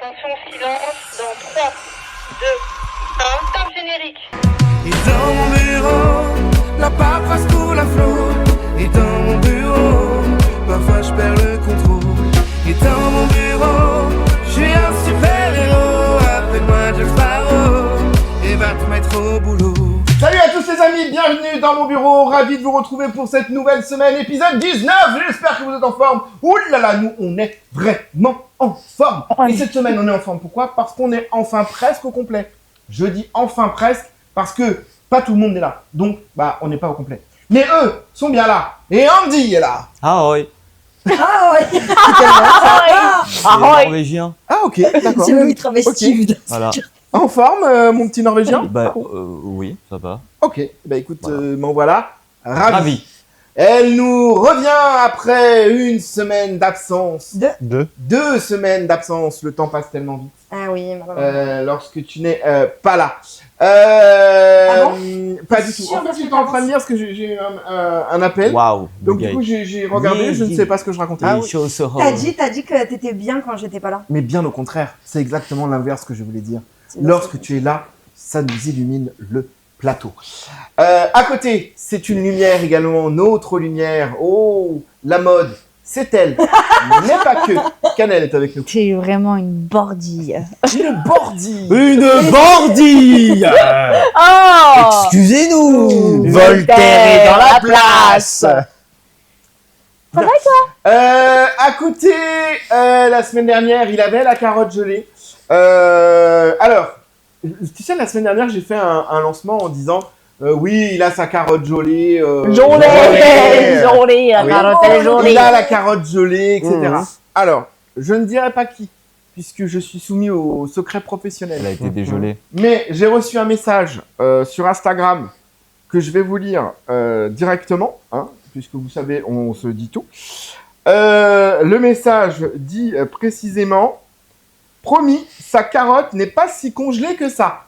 Attention, silence, dans 3, 2, 1, top générique. Et dans mon bureau, la paperasse coule à flot. Et dans mon bureau, parfois je perds le contrôle. Et dans mon bureau, je suis un super-héros. Appelle-moi Jack Sparrow et va te mettre au boulot. Salut à tous les amis, bienvenue dans mon bureau, ravi de vous retrouver pour cette nouvelle semaine, épisode 19, j'espère que vous êtes en forme. Ouh là là, nous on est vraiment en forme. Et cette semaine on est en forme, pourquoi? Parce qu'on est enfin presque au complet. Je dis enfin presque parce que pas tout le monde est là, donc on n'est pas au complet. Mais eux sont bien là, et Andy est là. Ahoy! Ah ouais. C'est norvégien. Ah ok, d'accord. C'est même travesti. Ok. Voilà. En forme mon petit norvégien? Oui, ça va. Ok, écoute, Voilà. m'en voilà, ravi. Ravi. Elle nous revient après une semaine d'absence. Deux. 2 semaines d'absence, le temps passe tellement vite. Ah oui, malheureusement. Lorsque tu n'es pas là. Pas du tout. Sûr En fait, de j'étais en train de lire parce que j'ai eu un appel. Waouh. Donc du coup, j'ai regardé, je ne sais pas ce que je racontais. T'as dit que t'étais bien quand j'étais pas là. Mais bien au contraire, c'est exactement l'inverse que je voulais dire. C'est Lorsque tu es là, ça nous illumine le plateau. À côté, c'est une lumière également, notre lumière. Oh, la mode, c'est elle. Mais pas que. Canel est avec nous. C'est vraiment une bordille. Une bordille. Une bordille. Oh! Excusez-nous. Voltaire est dans la place. Ça va et toi? À côté, la semaine dernière, il avait la carotte gelée. Alors, tu sais, la semaine dernière, j'ai fait un lancement en disant oui, il a sa carotte gelée. Jolie, la oui. carotte elle est jolie. Il a la carotte gelée, etc. Mhm. Alors, je ne dirai pas qui, puisque je suis soumis au secret Elle a professionnel. été dégelée. Mais j'ai reçu un message sur Instagram que je vais vous lire directement, hein, puisque vous savez, on se dit tout. Le message dit précisément « Promis, sa carotte n'est pas si congelée que ça. »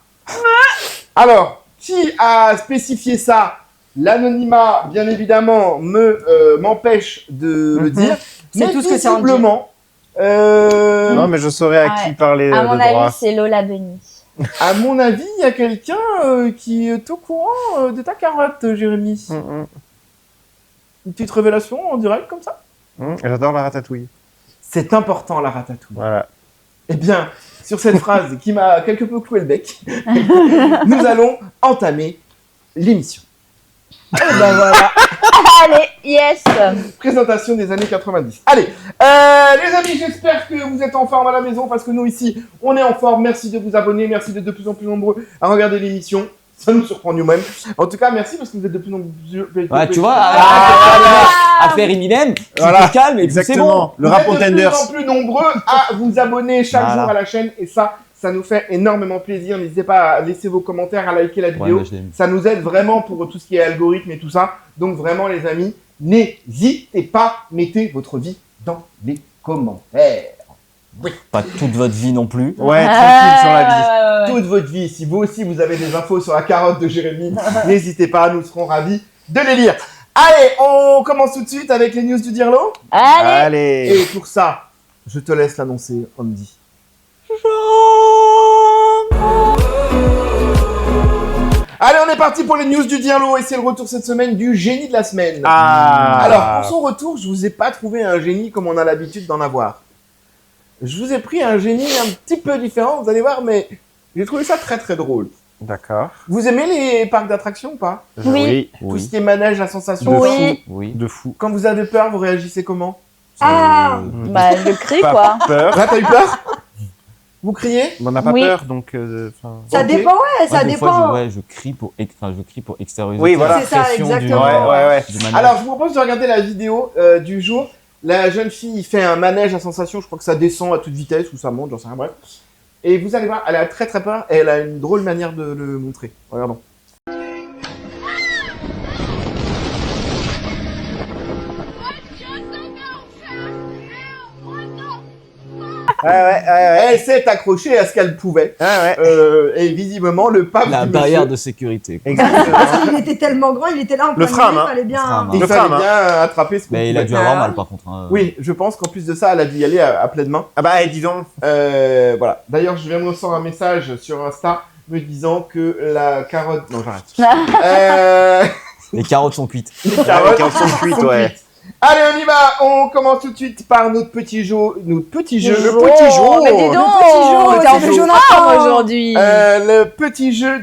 Alors, qui a spécifié ça? L'anonymat, bien évidemment, m'empêche de le dire. C'est Mais tout ce que c'est en visiblement, Non, mais je saurais à qui Ouais. parler À mon de droit. avis, c'est Lola Bunny. à mon avis, il y a quelqu'un qui est au courant de ta carotte, Jérémy. Une petite révélation en direct comme ça? J'adore la ratatouille. C'est important, la ratatouille. Voilà. Eh bien, sur cette phrase qui m'a quelque peu cloué le bec, nous allons entamer l'émission. Et ben voilà, Allez, yes! présentation des années 90. Allez, les amis, j'espère que vous êtes en forme à la maison parce que nous ici, on est en forme. Merci de vous abonner, merci d'être de plus en plus nombreux à regarder l'émission. Ça nous surprend nous-mêmes. En tout cas, merci parce que vous êtes de plus en plus... Ouais, tu vois, Ah. affaire Eminem, tu Voilà. te calmes et puis c'est bon. Exactement. Le Vous rap êtes de contenders. plus en plus nombreux à vous abonner chaque Voilà. jour à la chaîne et ça nous fait énormément plaisir. N'hésitez pas à laisser vos commentaires, à liker la Ouais, vidéo. moi, je l'ai mis. Ça nous aide vraiment pour tout ce qui est algorithme et tout ça. Donc vraiment les amis, n'hésitez pas, mettez votre vie dans les commentaires. Pas toute votre vie non plus. Ouais, tranquille sur la vie. Ouais. Toute votre vie, si vous aussi vous avez des infos sur la carotte de Jérémy, n'hésitez pas, nous serons ravis de les lire. Allez, on commence tout de suite avec les news du Dirlo. Allez! Allez. Et pour ça, je te laisse l'annoncer, Andy. Allez, on est parti pour les news du Dirlo et c'est le retour cette semaine du génie de la semaine. Ah. Alors, pour son retour, je vous ai pas trouvé un génie comme on a l'habitude d'en avoir. Je vous ai pris un génie un petit peu différent, vous allez voir, mais j'ai trouvé ça très très drôle. D'accord. Vous aimez les parcs d'attractions ou pas? Oui. Tout ce qui est manège à sensation. Oui. Oui. De fou. Quand vous avez peur, vous réagissez comment? Ah! Bah, je crie, Pas quoi. peur. Là, t'as eu peur? Vous criez? Mais on n'a pas Oui. peur, donc. Ça Ok. dépend, ouais, ça Moi, des dépend. fois, je crie pour extérioriser Oui, voilà. la C'est ça, pression du- exactement. Ouais. du manège. Alors, je vous propose de regarder la vidéo du jour. La jeune fille fait un manège à sensation, je crois que ça descend à toute vitesse ou ça monte, j'en sais rien, bref. Et vous allez voir, elle a très très peur et elle a une drôle manière de le montrer. Regardons. ouais. Elle s'est accrochée à ce qu'elle pouvait. Ouais. Et visiblement, le pape La du barrière monsieur, de sécurité. quoi. Exactement. Il était tellement grand, il était là en Le plein frein, milieu, hein. il fallait Le bien. frein, il Le fallait frame, bien attraper ce qu'on Mais il a pouvait. dû avoir mal par contre. hein. Oui, je pense qu'en plus de ça, elle a dû y aller à pleine main. Ah bah, dis donc. Voilà. D'ailleurs, je viens de recevoir un message sur Insta me disant que la carotte... Non, j'arrête. Les carottes sont cuites. Les Ah, carottes les carottes sont cuites, ouais. cuites. Allez, on y va. On commence tout de suite par notre petit jeu. Notre petit jeu. Le petit jeu. Mais dis donc, jeu, t'es en c'est le forme Jonathan. aujourd'hui. Le petit jeu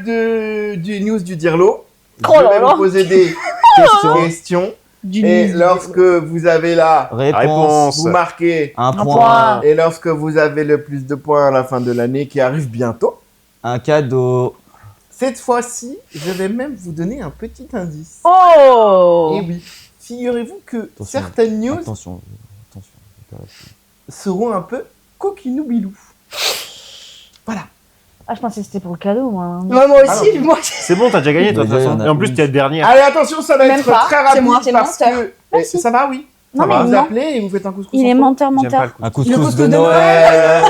du news du Dirlo. Oh Je là vais là. vous poser des questions. Et lorsque vous avez la Réponse. vous marquez. Un Un point. point. Et lorsque vous avez le plus de points à la fin de l'année qui arrive bientôt, Un cadeau. cette fois-ci, je vais même vous donner un petit indice. Oh. Et oui, figurez-vous que Attention. certaines news Attention. seront un peu coquinoubilou. Voilà. Ah, je pensais que c'était pour le cadeau, moi. Moi aussi, Alors. moi. C'est bon, t'as déjà gagné, toi, de toute Déjà, il y façon. en a Et en plus, une. t'es le dernier. Allez, attention, ça va Même être pas, très c'est rapide moi, c'est parce menteur. que... Merci. Ça va, oui. Non, mais Vous non. appelez et vous faites un couscous. Il est entre menteur, J'aime pas menteur. le coup. Un couscous couscous de de Noël.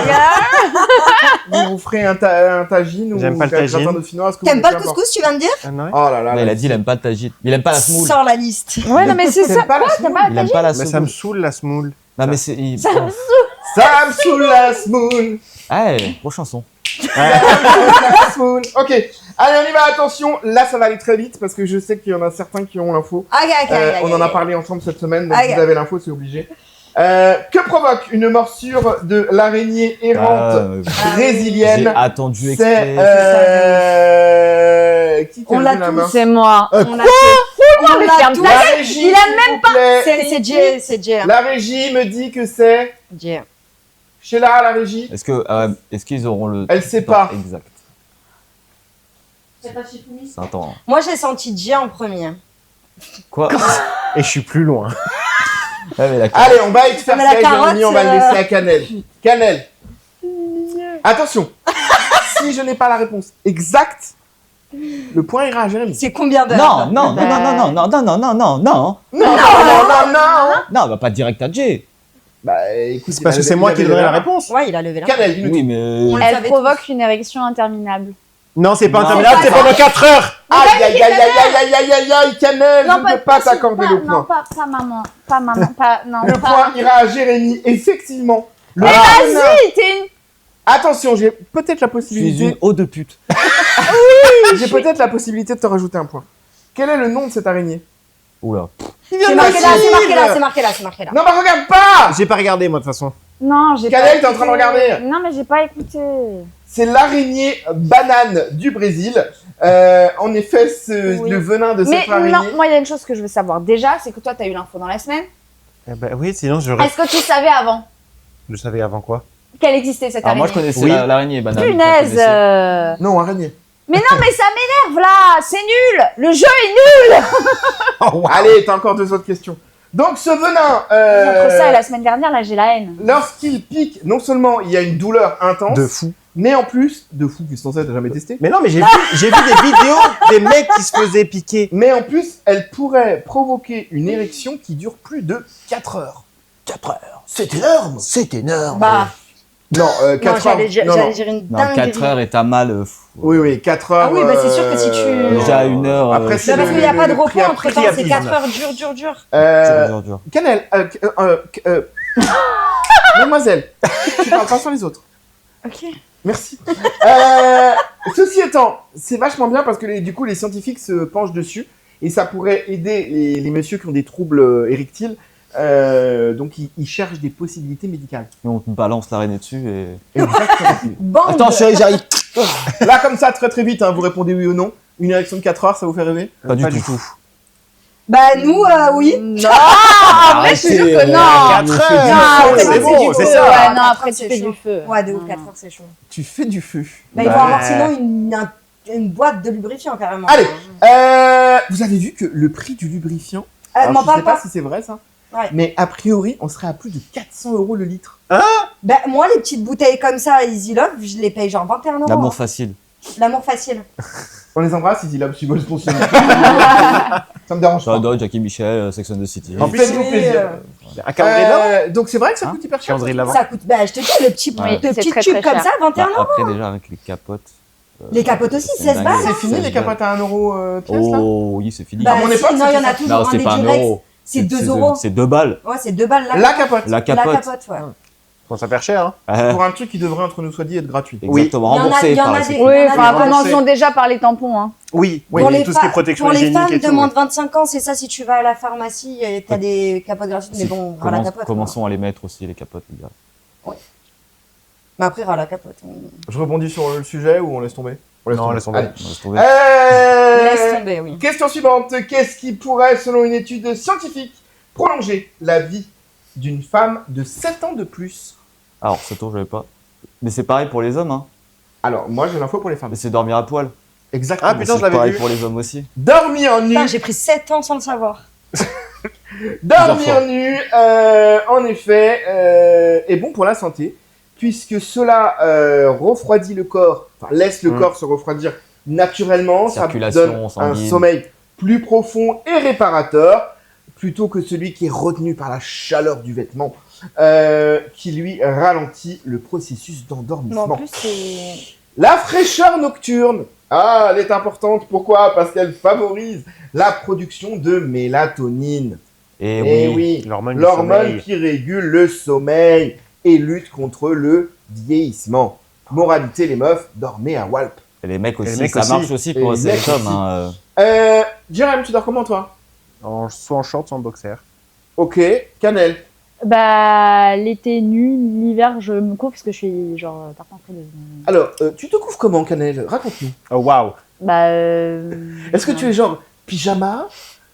vous. Vous ferez un tagine ou J'aime pas le un gratin tagine. dauphinois, ce que T'aimes vous pas le voulez, couscous, tu viens de dire? Ah non, ouais. Oh là là. Là, il a dit il aime pas le tagine. Il aime pas la semoule. Sors la liste. Ouais, non, mais c'est T'aimes ça. pas la T'aimes semoule pas la Il aime pas la Mais ça semoule. me saoule, la semoule. Non, mais c'est. Ça me Ça me saoule la semoule. Ouais, prochaine chanson. La semoule. Ok. Allez, on y va, attention. Là, ça va aller très vite parce que je sais qu'il y en a certains qui ont l'info. On en a parlé ensemble cette semaine, donc Ok. vous avez l'info, c'est obligé. Que provoque une morsure de l'araignée errante J'ai brésilienne? attendu C'est qui On t'a l'a levé la tous. main? C'est moi. On a mais ferme tout. ta La gueule. régie, Il a s'il vous plaît. C'est Jay, c'est Jay. La régie me dit que c'est Jay. Sheila, la régie. Est-ce qu'ils auront le. Elle sait temps pas. Exact. C'est un temps. Moi, j'ai senti Jay en premier. Quoi? Et je suis plus loin. Ouais, mais la Allez, on va être faire Mais la ça, carotte, Jérémy, on va le laisser à Cannelle. Cannelle. Attention. Si je n'ai pas la réponse exacte, le point ira à Jérémy. C'est combien d'heures? Non, non, Non. non, bah pas direct à Jay. Bah écoute, C'est parce que c'est moi qui ai donné la réponse. Ouais, il a levé la main. Cannelle, dis-nous Oui, tout. mais. On le Elle savait provoque une érection interminable. Non, c'est pas Non. interminable, c'est pendant 4 heures. Aïe, aïe, aïe, aïe, aïe, aïe, aïe, aïe, Cannelle, je ne peux pas t'accorder le Non, point. pas maman. Pas maman. Pas. Non, Le pas. point ira à Jérémy, effectivement. Le Mais bonheur- vas-y, t'es une. Attention, j'ai peut-être la Je suis possibilité. une eau de pute. J'ai peut-être la possibilité de te rajouter un point. Quel est le nom de cette araignée? Oula. C'est marqué là, c'est marqué là, c'est marqué là, c'est marqué là. Non, mais regarde pas. J'ai pas regardé, moi, de toute façon. Non, j'ai pas. Cannelle, t'es en train de regarder. Non, mais j'ai pas écouté. C'est l'araignée banane du Brésil. En effet, Oui. le venin de Mais cette araignée. non, moi, il y a une chose que je veux savoir. Déjà, c'est que toi, t'as eu l'info dans la semaine. Eh ben oui, sinon Est-ce que tu savais avant Je savais avant quoi. qu'elle existait, cette Alors moi, araignée? je connaissais Oui. l'araignée banane. Punaise. Non, araignée. Mais non, mais ça m'énerve là. C'est nul. Le jeu est nul. Allez, t'as encore 2 autres questions. Donc, ce venin, Entre ça et la semaine dernière, là, j'ai la haine. lorsqu'il pique, non seulement il y a une douleur intense, De fou. mais en plus, de fou, qu'est-ce que t'as jamais testé? Mais non, mais j'ai vu des vidéos des mecs qui se faisaient piquer. Mais en plus, elle pourrait provoquer une érection qui dure plus de 4 heures. 4 heures. C'est énorme. C'est énorme. Bah, Non, 4 non, heures. j'allais dire une Non, dinguerie. 4 heures et t'as mal. Oui, 4 heures. Ah oui, bah, c'est sûr que si tu- Déjà 1 heure. Après, Bah, parce qu'il n'y a pas de repos prix entre après, temps, il y a c'est plus. 4 heures dur. Dur. Cannelle, mademoiselle, tu parles pas sur les autres. Ok. Merci. Ceci étant, c'est vachement bien parce que du coup, les scientifiques se penchent dessus et ça pourrait aider les messieurs qui ont des troubles érectiles. Donc, ils cherchent des possibilités médicales. Et on te balance l'araignée dessus et. Exactement. Bande. Attends, chérie, j'arrive. Là, comme ça, très très vite, hein, vous répondez oui ou non. Une érection de 4 heures, ça vous fait rêver? Pas du tout. Bah, nous, oui. Non, mais je te jure que Arrêtez, non. 4 heures. Non, c'est C'est bon, bon, c'est ça. Ouais, non, Quatre après heures, tu c'est fais chaud. du feu. Ouais, de ouf, Non, 4 non. heures, c'est chaud. Tu fais du feu. Bah, il faut avoir sinon une boîte de lubrifiant carrément. Allez, vous avez vu que le prix du lubrifiant, alors, M'en je sais parle pas pas. si c'est vrai ça, Ouais. mais a priori, on serait à plus de 400 € le litre. Bah, moi, les petites bouteilles comme ça, Easy Love, je les paye genre 21 €. L'amour facile. L'amour facile. On les embrasse, Easy Love, si vous le sponsor. Ça me dérange pas. J'adore Jackie Michel, Sex and the City. En plus, faites-vous Oui, plaisir. Un calendrier de l'avant. Donc c'est vrai que ça Hein coûte hyper cher. Calendrier de l'avant. Ça coûte, bah je te dis, le petit, Oui, le c'est petit très, tube très comme cher. ça, 21 Bah, euros. après, déjà, avec les capotes. Les capotes aussi, c'est 16 dingue. balles. C'est fini les 16 capotes à 1 euro pièce là. Oh, oui, c'est fini. Bah, à mon si, époque, non, il y en c'était a ça. toujours Non, un c'est des pas 1 Durex. euro. C'est 2 euros. C'est 2 balles. Ouais, c'est 2 balles La capote. La capote. La capote, ouais. Bon, ça fait cher, hein. Pour un truc qui devrait entre nous soit dit être gratuit. Exactement, Il y en a- remboursé il y en par a la des- sécu. Oui, Il y en a enfin, des commençons déjà par les tampons. Hein. Oui, Pour les tout ce qui est protection pour les hygiénique femmes et de tout. moins oui. de 25 ans, c'est ça, si tu vas à la pharmacie, t'as des capotes gratuites, mais bon, ras la capote. Commençons à les mettre aussi, les capotes, les gars. Mais après, ras la capote. Je rebondis sur le sujet ou on laisse tomber? On Non, laisse tomber. Allez. On va se trouver. Laisse tomber, oui. Question suivante. Qu'est-ce qui pourrait, selon une étude scientifique, prolonger la vie d'une femme de 7 ans de plus? Alors, ce tour, je l'avais pas. Mais c'est pareil pour les hommes, hein. Alors, moi, j'ai l'info pour les femmes. Mais c'est dormir à poil. Exactement. Ah, putain, C'est je l'avais pareil vu. pour les hommes aussi. Dormir nu. Putain, j'ai pris 7 ans sans le savoir. Dormir fois. nu, en effet, est bon pour la santé, puisque cela refroidit le corps, enfin laisse le corps se refroidir naturellement, ça Circulation donne un sanguine. sommeil plus profond et réparateur, plutôt que celui qui est retenu par la chaleur du vêtement, qui lui ralentit le processus Mais en d'endormissement. plus, c'est. La fraîcheur nocturne, ah, elle est importante, pourquoi? Parce qu'elle favorise la production de mélatonine. Et Eh oui. oui, L'hormone du l'hormone sommeil. qui régule le sommeil et lutte contre le vieillissement. Moralité, les meufs, dormez à Walp. Et les mecs aussi, les mecs ça aussi. marche aussi Et pour les ces mecs hommes. aussi. Hein. Jérém, tu dors comment toi? Soit en short, soit en boxer. Ok, Canel. Bah, l'été nu, l'hiver, je me couvre parce que je suis genre tartin frileuse. Alors, tu te couvres comment, Canel? Raconte-nous. Oh, waouh. Bah, Est-ce que tu es genre pyjama,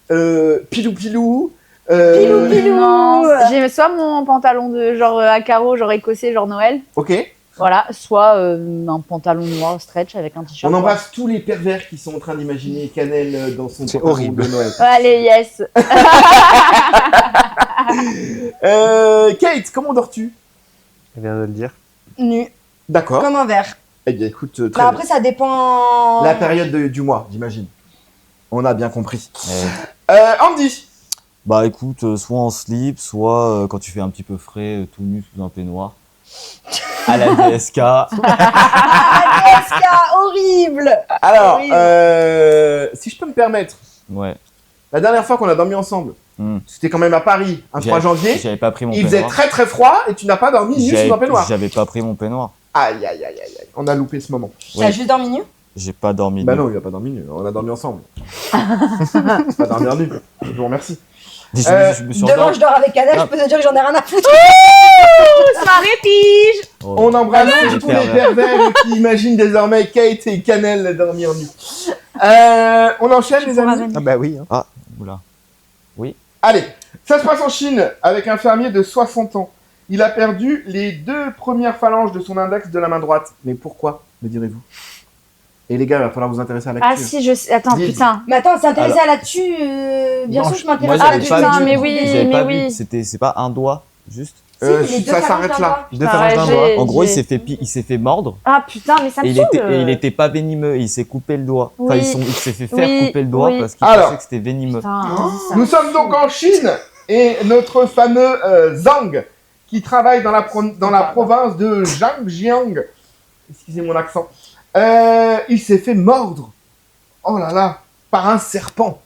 pilou-pilou, Pilou-pilou. non, j'ai soit mon pantalon de genre à carreaux, genre écossais, genre Noël, Ok. voilà, soit un pantalon noir stretch avec un t-shirt. On noir. embrasse tous les pervers qui sont en train d'imaginer Canel dans son C'est pantalon horrible. de Noël. Allez, yes. Kate, comment dors-tu? Elle vient de le dire. Nu, D'accord. comme un verre. Eh bien, écoute, très Mais bien. après, ça dépend. La période du mois, j'imagine. On a bien compris. Et- Andy. Bah écoute, soit en slip, soit quand tu fais un petit peu frais, tout nu sous un peignoir. À la DSK. Ah, DSK, horrible. Alors, Oui. si je peux me permettre, Ouais. la dernière fois qu'on a dormi ensemble, c'était quand même à Paris, un 3 janvier. J'avais pas pris mon Il faisait peignoir. très très froid et tu n'as pas dormi nu sous un peignoir. J'avais pas pris mon peignoir. Aïe aïe aïe aïe aïe, on a loupé ce moment. T'as Oui. juste dormi nu? J'ai pas dormi. Bah nu. non, il a pas dormi nu, on a dormi ensemble. Pas dormir nu, je vous remercie. Je me suis Demain, endormi. je dors avec Anna, Ah. je peux te dire que j'en ai rien à foutre. Soirée pige. Oh. On embrasse les tous les pervers. pervers qui imaginent désormais Kate et Canel dormir nu. On enchaîne les amis. Ah, bah oui. Hein. Oula. Allez, ça se passe en Chine avec un fermier de 60 ans. Il a perdu les 2 premières phalanges de son index de la main droite. Mais pourquoi, me direz-vous? Et les gars, il va falloir vous intéresser à l'actu. Ah si, je sais. Attends, Dis. putain. Mais attends, s'intéresser à l'actu, bien Non, sûr, je m'intéresse moi, à j'avais l'actu. pas putain, vu. mais oui, J'avais mais pas oui. vu. C'est pas un doigt, juste. Si, les deux Ça phalanges s'arrête d'un là. doigt. Deux phalanges d'un j'ai- doigt. En gros, il j'ai- s'est fait mordre. Ah putain, mais ça me Et saoule. il était pas venimeux, il s'est coupé le doigt. Enfin, Oui. il s'est fait faire Oui, couper le doigt oui. parce qu'il Alors. pensait que c'était venimeux. Putain, dis ça. Nous sommes donc en Chine et notre fameux Zhang, qui travaille dans la province de Zhangjiang, excusez mon accent, il s'est fait mordre, oh là là, par un serpent.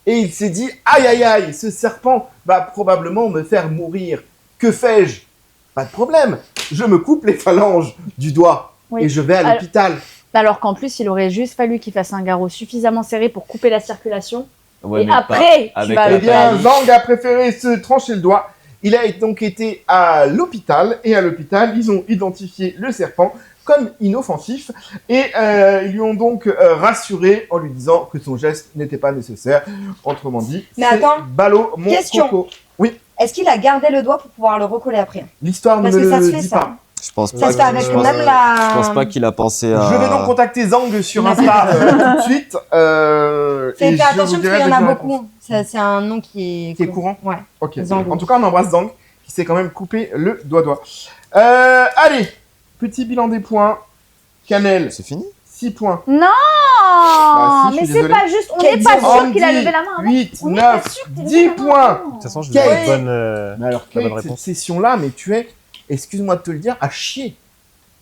Et il s'est dit, aïe aïe aïe, ce serpent va probablement me faire mourir. Que fais-je? Pas de problème, je me coupe les phalanges du doigt Oui. et je vais à Alors- l'hôpital. Alors qu'en plus, il aurait juste fallu qu'il fasse un garrot suffisamment serré pour couper la circulation. Ouais, et mais pas après, tu avec vas à la Eh bien, l'hôpital. Zhang a préféré se trancher le doigt. Il a donc été à l'hôpital, et à l'hôpital, ils ont identifié le serpent comme inoffensif, et ils lui ont donc rassuré en lui disant que son geste n'était pas nécessaire. Autrement dit, Mais c'est attends, ballot mon question. coco. Est-ce qu'il a gardé le doigt pour pouvoir le recoller après? L'histoire ne Parce me que ça se le fait dit ça. pas. Je pense Ça pas. se fait avec je pense- même la. Je pense pas qu'il a pensé à. Je vais donc contacter Zhang sur Insta tout de suite. Fais et je attention vous parce dirai qu'il y en dès a que j'ai la beaucoup. C'est un nom qui est. Qui est courant. Ouais. Ok. Zhang. En tout cas, on embrasse Zhang, qui s'est quand même coupé le doigt-doigt. Allez, petit bilan des points. Canel, C'est fini? 6 points. Non, Bah, si, je mais suis c'est désolé. pas juste. On Quel n'est pas zéro. sûr qu'il a levé la main. avant. 8, On n'est pas 9, sûr qu'il ait 10 levé la main points. avant. De toute façon, j'ai Kate. la bonne. Mais alors, La bonne Kate, cette réponse. session-là, mais tu es, excuse-moi de te le dire, à chier.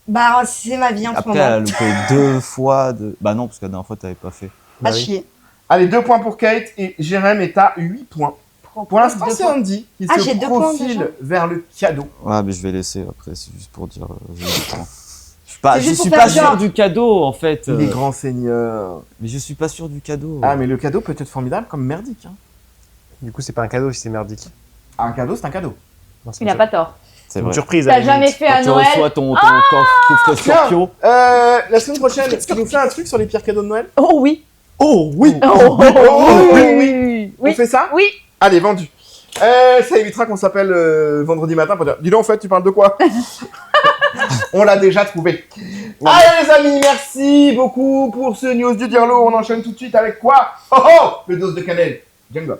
Bah, c'est ma vie en ce Après, elle a moment. loupé 2 fois. Bah non, parce que la dernière fois, t'avais pas fait. Bah À oui. chier. Allez, 2 points pour Kate et Jérém est à 8 points. Pour l'instant, Deux c'est points. Andy qui Ah, se j'ai 2 points profile déjà. vers le cadeau. Ouais, mais je vais laisser après, c'est juste pour dire. J'ai eu des points. Je C'est suis juste pas pour faire sûr genre. du cadeau en fait. Les grands seigneurs. Mais je suis pas sûr du cadeau. Ah, mais le cadeau peut être formidable comme merdique. Hein. Du coup, c'est pas un cadeau si c'est merdique. Ah, un cadeau, c'est un cadeau. Non, c'est Il a pas tort. C'est une vrai. surprise. à T'as la jamais limite. fait Quand à tu Noël. reçois ton coffre Tiens, Scorpio. la semaine prochaine, tu nous fais un truc sur les pires cadeaux de Noël? Oh oui. Oh oui. Oh, oui, oui. oui. On fait ça? Oui. Allez, vendu. Ça évitera qu'on s'appelle vendredi matin pour dire dis donc, en fait, tu parles de quoi? On l'a déjà trouvé. Allez, les amis, merci beaucoup pour ce news du Dirlo. On enchaîne tout de suite avec quoi? Oh oh, le dose de cannelle. Django.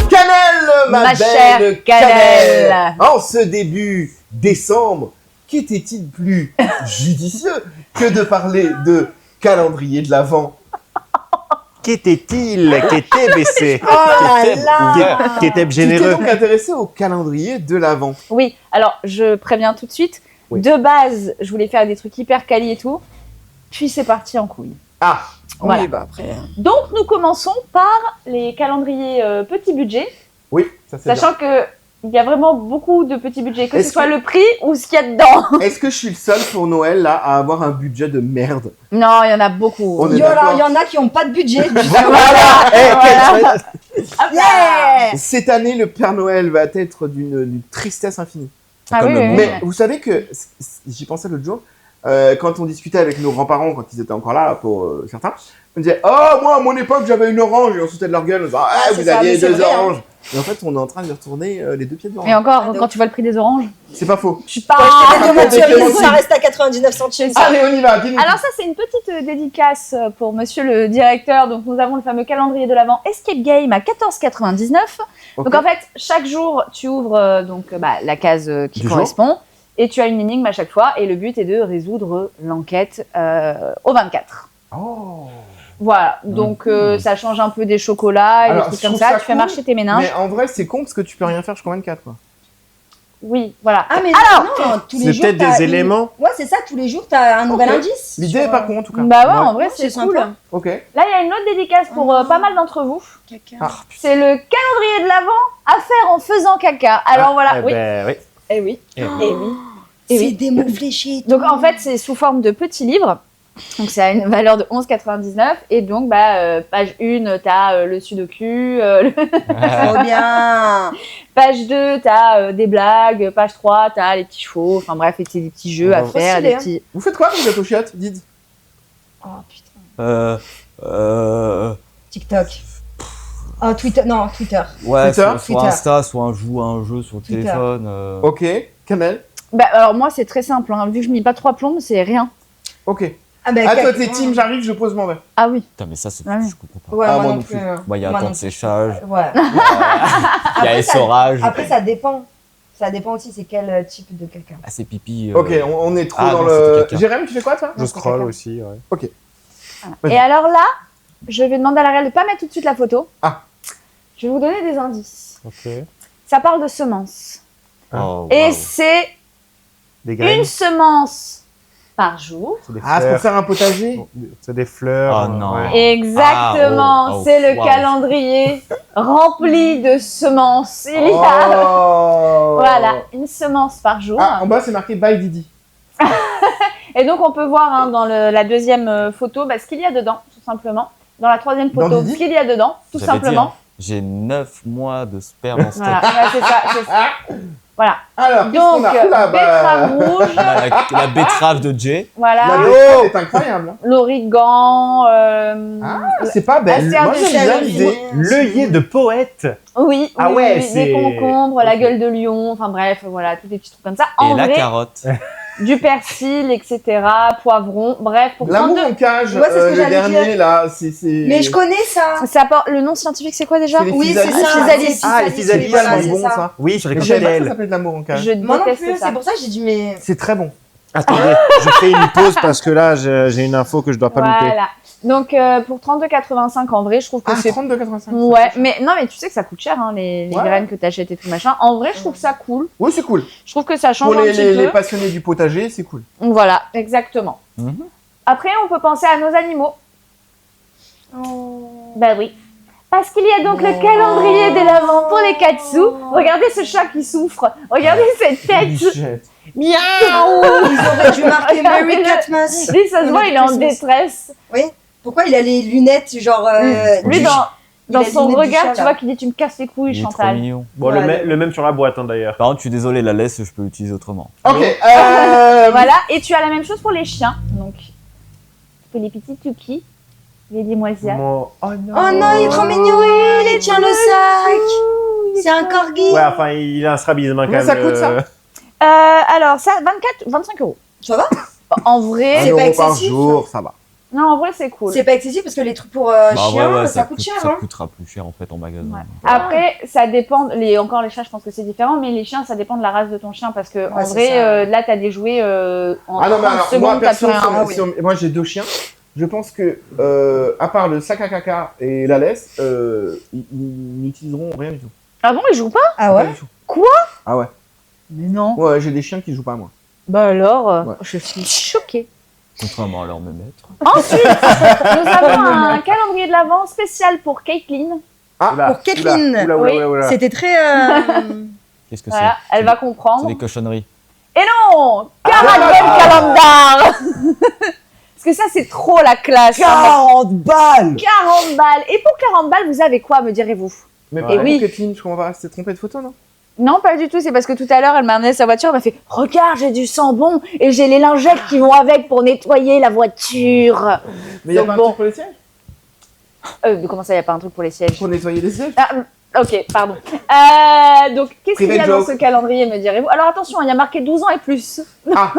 Cannelle, ma Ma belle chère Cannelle. En ce début décembre, qu'était-il plus judicieux que de parler de calendrier de l'Avent? Qu'était-il? Qu'était baissé? Oh là là. Qu'était Tu t'es généreux? donc intéressé au calendrier de l'Avent. Oui, alors je préviens tout de suite. Oui. De base, je voulais faire des trucs hyper quali et tout. Puis c'est parti en couille. Ah, Voilà. Oui, bah après. Donc nous commençons par les calendriers petit budget, oui, ça c'est sachant que il y a vraiment beaucoup de petits budgets, que Est-ce ce soit que- le prix ou ce qu'il y a dedans. bien. Est-ce que je suis le seul pour Noël là à avoir un budget de merde? Non, il y en a beaucoup. On est Il y en a- d'accord. il y en a qui n'ont pas de budget. Voilà. Voilà. Yeah. Cette année, le Père Noël va être d'une tristesse infinie. Ah Comme oui, le oui, monde. Mais vous savez que, j'y pensais l'autre jour, quand on discutait avec nos grands-parents, quand ils étaient encore là pour certains, on disait « Oh, moi, à mon époque, j'avais une orange » et on sautait de leur gueule en disant « Ah, c'est vous ça, aviez mais c'est 2 vrai, hein. oranges !» Et en fait, on est en train de retourner les 2 pieds de Et l'orange. encore, Ah, quand tu vois le prix des oranges, C'est pas faux. je suis pas... Pour acheter des Ah, tomates des cerises, clémentines. ça reste à 99 centimes. ça. Allez, on y va, dis-nous. Alors ça, c'est une petite dédicace pour monsieur le directeur. Donc nous avons le fameux calendrier de l'Avent Escape Game à 14,99. Ok. Donc en fait, chaque jour, tu ouvres la case qui Du correspond et tu as une énigme à chaque fois. Et le but est de résoudre l'enquête au 24. Oh. Voilà, donc ça change un peu des chocolats et Alors, des trucs je comme trouve ça. ça Tu fais cool, marcher tes méninges. Mais en vrai, c'est con parce que tu peux rien faire jusqu'au 24, quoi. Oui, voilà. Ah, mais Alors, non, tous les C'est jours. peut-être t'as des une- éléments. Ouais, c'est ça, tous les jours, t'as un nouvel Ok. indice. L'idée est pas con, en tout cas. Bah ouais, Ouais. en vrai, c'est C'est cool. sympa. Ok. Là, il y a une autre dédicace pour pas mal d'entre vous. Ah, C'est le calendrier de l'Avent à faire en faisant caca. Alors voilà, Eh oui. ben, oui. Eh oui. Eh Eh oui. oui. Et C'est oui. des mots fléchés. et Donc tout. en fait, c'est sous forme de petits livres. Donc c'est à une valeur de 11,99. Et donc, page 1, t'as le sudoku. Trop bien. Page 2, t'as des blagues. Page 3, t'as les petits chevaux. Enfin bref, c'est des petits jeux à Trop faire. stylé, Des hein. petits... Vous faites quoi, vous êtes au chiottes, dites? Oh putain. TikTok. Oh, Twitter. Non, Twitter. Ouais, Twitter, soit Twitter. Insta, soit un jeu sur le Twitter. téléphone. Ok. Kamel? Bah alors moi, c'est très simple. Hein. Vu que je mets pas 3 plombes, c'est rien. Ok. Ah, bah, Ah, toi, quel- t'es team, j'arrive, je pose, m'en vais. Ah oui. Putain, mais ça, c'est Ah oui. je comprends pas. Ouais, Ah, moi moi non non plus. plus. hein. Bah, il y a un Moi temps non de plus. séchage, Ouais. il y a Après, ça- essorage. Après, ça dépend. Ça dépend aussi, c'est quel type de caca. Ah, c'est pipi. Ok, on est trop Ah, dans non, le... c'était caca. Jérém, tu fais quoi, toi? Je scroll aussi, ouais. Vas-y. Et alors là, je vais demander à la réelle de pas mettre tout de suite la photo. Ah. Je vais vous donner des indices. Ok. Ça parle de semences. Oh, Et wow. c'est Des graines. une semence par jour. C'est des Ah, c'est pour fleurs. faire un potager? C'est des fleurs. Ah, non. ouais. Exactement, Ah, oh, c'est le wow. calendrier rempli de semences. Il y a, Oh. voilà, une semence par jour. Ah, en bas, c'est marqué By Didi. Et donc, on peut voir hein, dans la deuxième photo ce qu'il y a dedans, tout simplement. Dans la troisième Dans photo, Didi ce qu'il y a dedans, tout J'avais dit, simplement. hein, j'ai 9 mois de sperme en stock. Voilà, ouais, c'est ça. c'est ça. Voilà. Alors, qu'est-ce Donc, qu'on a? Oula, betterave rouge, La betterave de Jay. La voilà, betterave est incroyable. hein. l'origan, Ah, c'est pas belle. Astère Moi, de j'aime bien jalousie. l'idée. L'œillet de poète. oui, Ah oui, ouais, oui, c'est- des concombres, la Ok. gueule de lion, enfin bref, voilà, tous des petits trucs comme ça. Et En la vrai, carotte. du persil, etc., poivron, bref, pour L'amour 32... en cage, Ouais, c'est ce que le j'allais dernier, dire. là, c'est... Mais je connais ça. Ça porte... Le nom scientifique, c'est quoi déjà C'est les Oui, c'est physalis. ça. Physalis. Ah, les physalis, voilà, c'est c'est bon, ça. ça. Oui, sur les Mais je savais pas que ça coccinelles. s'appelait de l'amour en cage. Je Moi non déteste plus, ça. c'est pour ça que j'ai dit, mais. C'est très bon. Attendez, je fais une pause parce que là, j'ai une info que je dois pas louper. Voilà. Donc pour 32,85 en vrai, je trouve que c'est 32,85. ouais, mais non, mais tu sais que ça coûte cher, hein, les Ouais. graines que t'achètes et tout machin. En vrai, je trouve ça cool. Oui, c'est cool. Je trouve que ça change Pour un petit les peu. passionnés du potager, c'est cool. Voilà, exactement. Mhm. Après, on peut penser à nos animaux. Bah oui. Parce qu'il y a donc le calendrier de l'Avent pour les Katsu. Regardez ce chat qui souffre. Regardez cette tête. Ils auraient dû marquer Merry Regardez-le. Catmas. Lui, ça se voit, il est en détresse. Oui. Pourquoi il a les lunettes, genre. Lui, dans il a les son lunettes du regard, chat, tu là. vois qu'il dit tu me casses les couilles, Il est trop Chantal. mignon. Bon, Ouais, le même sur la boîte, hein, d'ailleurs. Par contre, je suis désolé, la laisse, je peux l'utiliser autrement. Ok. Voilà, et tu as la même chose pour les chiens. Donc, pour les petits tukis, les demoiselles. Moi- Oh non. Oh non, il est trop mignon. Il tient le sac. C'est un corgi. Ouais, enfin, il a un strabisme, hein, quand Combien même. ça coûte, ça Alors, ça, 25 euros. Ça va? En vrai, 1 C'est pas euro par excessif, jour, ça va. non, en vrai, c'est cool. C'est pas excessif parce que les trucs pour chiens, ça coûte cher. Ça Hein. coûtera plus cher en fait en magasin. Ouais. Après, ça dépend. Encore les chats, je pense que c'est différent, mais les chiens, ça dépend de la race de ton chien parce que en c'est vrai, ça. là, t'as des jouets en Ah non, mais 30 alors, secondes, moi, t'as plus perso, rien. moi j'ai 2 chiens. Je pense que, à part le sac à caca et la laisse, ils n'utiliseront rien du tout. Ah bon, ils jouent pas? Ah Pas ouais? du tout. Quoi? Ah ouais. Mais non. Ouais, j'ai des chiens qui jouent pas, moi. Bah alors, Ouais. je suis choquée. Contrairement à leur me mettre. Ensuite, nous avons un calendrier de l'Avent spécial pour Caitlin. Ah, Oula, Pour Kathleen. oula, oula, Oui. oula, oula. C'était très. Qu'est-ce que Voilà, c'est elle va C'est comprendre. des cochonneries. Et non, Caravan Calendar. Parce que ça, c'est trop la classe. 40 balles 40 balles. Et pour 40 balles, vous avez quoi, me direz-vous? Mais Et oui. Kathleen, je comprends pas, c'était trompé de photo, non? Non, pas du tout. C'est parce que tout à l'heure, elle m'a amené sa voiture. Elle m'a fait « Regarde, j'ai du sambon et j'ai les lingettes qui vont avec pour nettoyer la voiture. Mais y'a Donc pas un bon. truc pour les sièges? » Comment ça, il n'y a pas un truc pour les sièges? Pour nettoyer les sièges? Ah, ok, pardon. Donc, qu'est-ce qu'il y a Private dans joke. ce calendrier, me direz-vous? Alors attention, il y a marqué 12 ans et plus. Ah,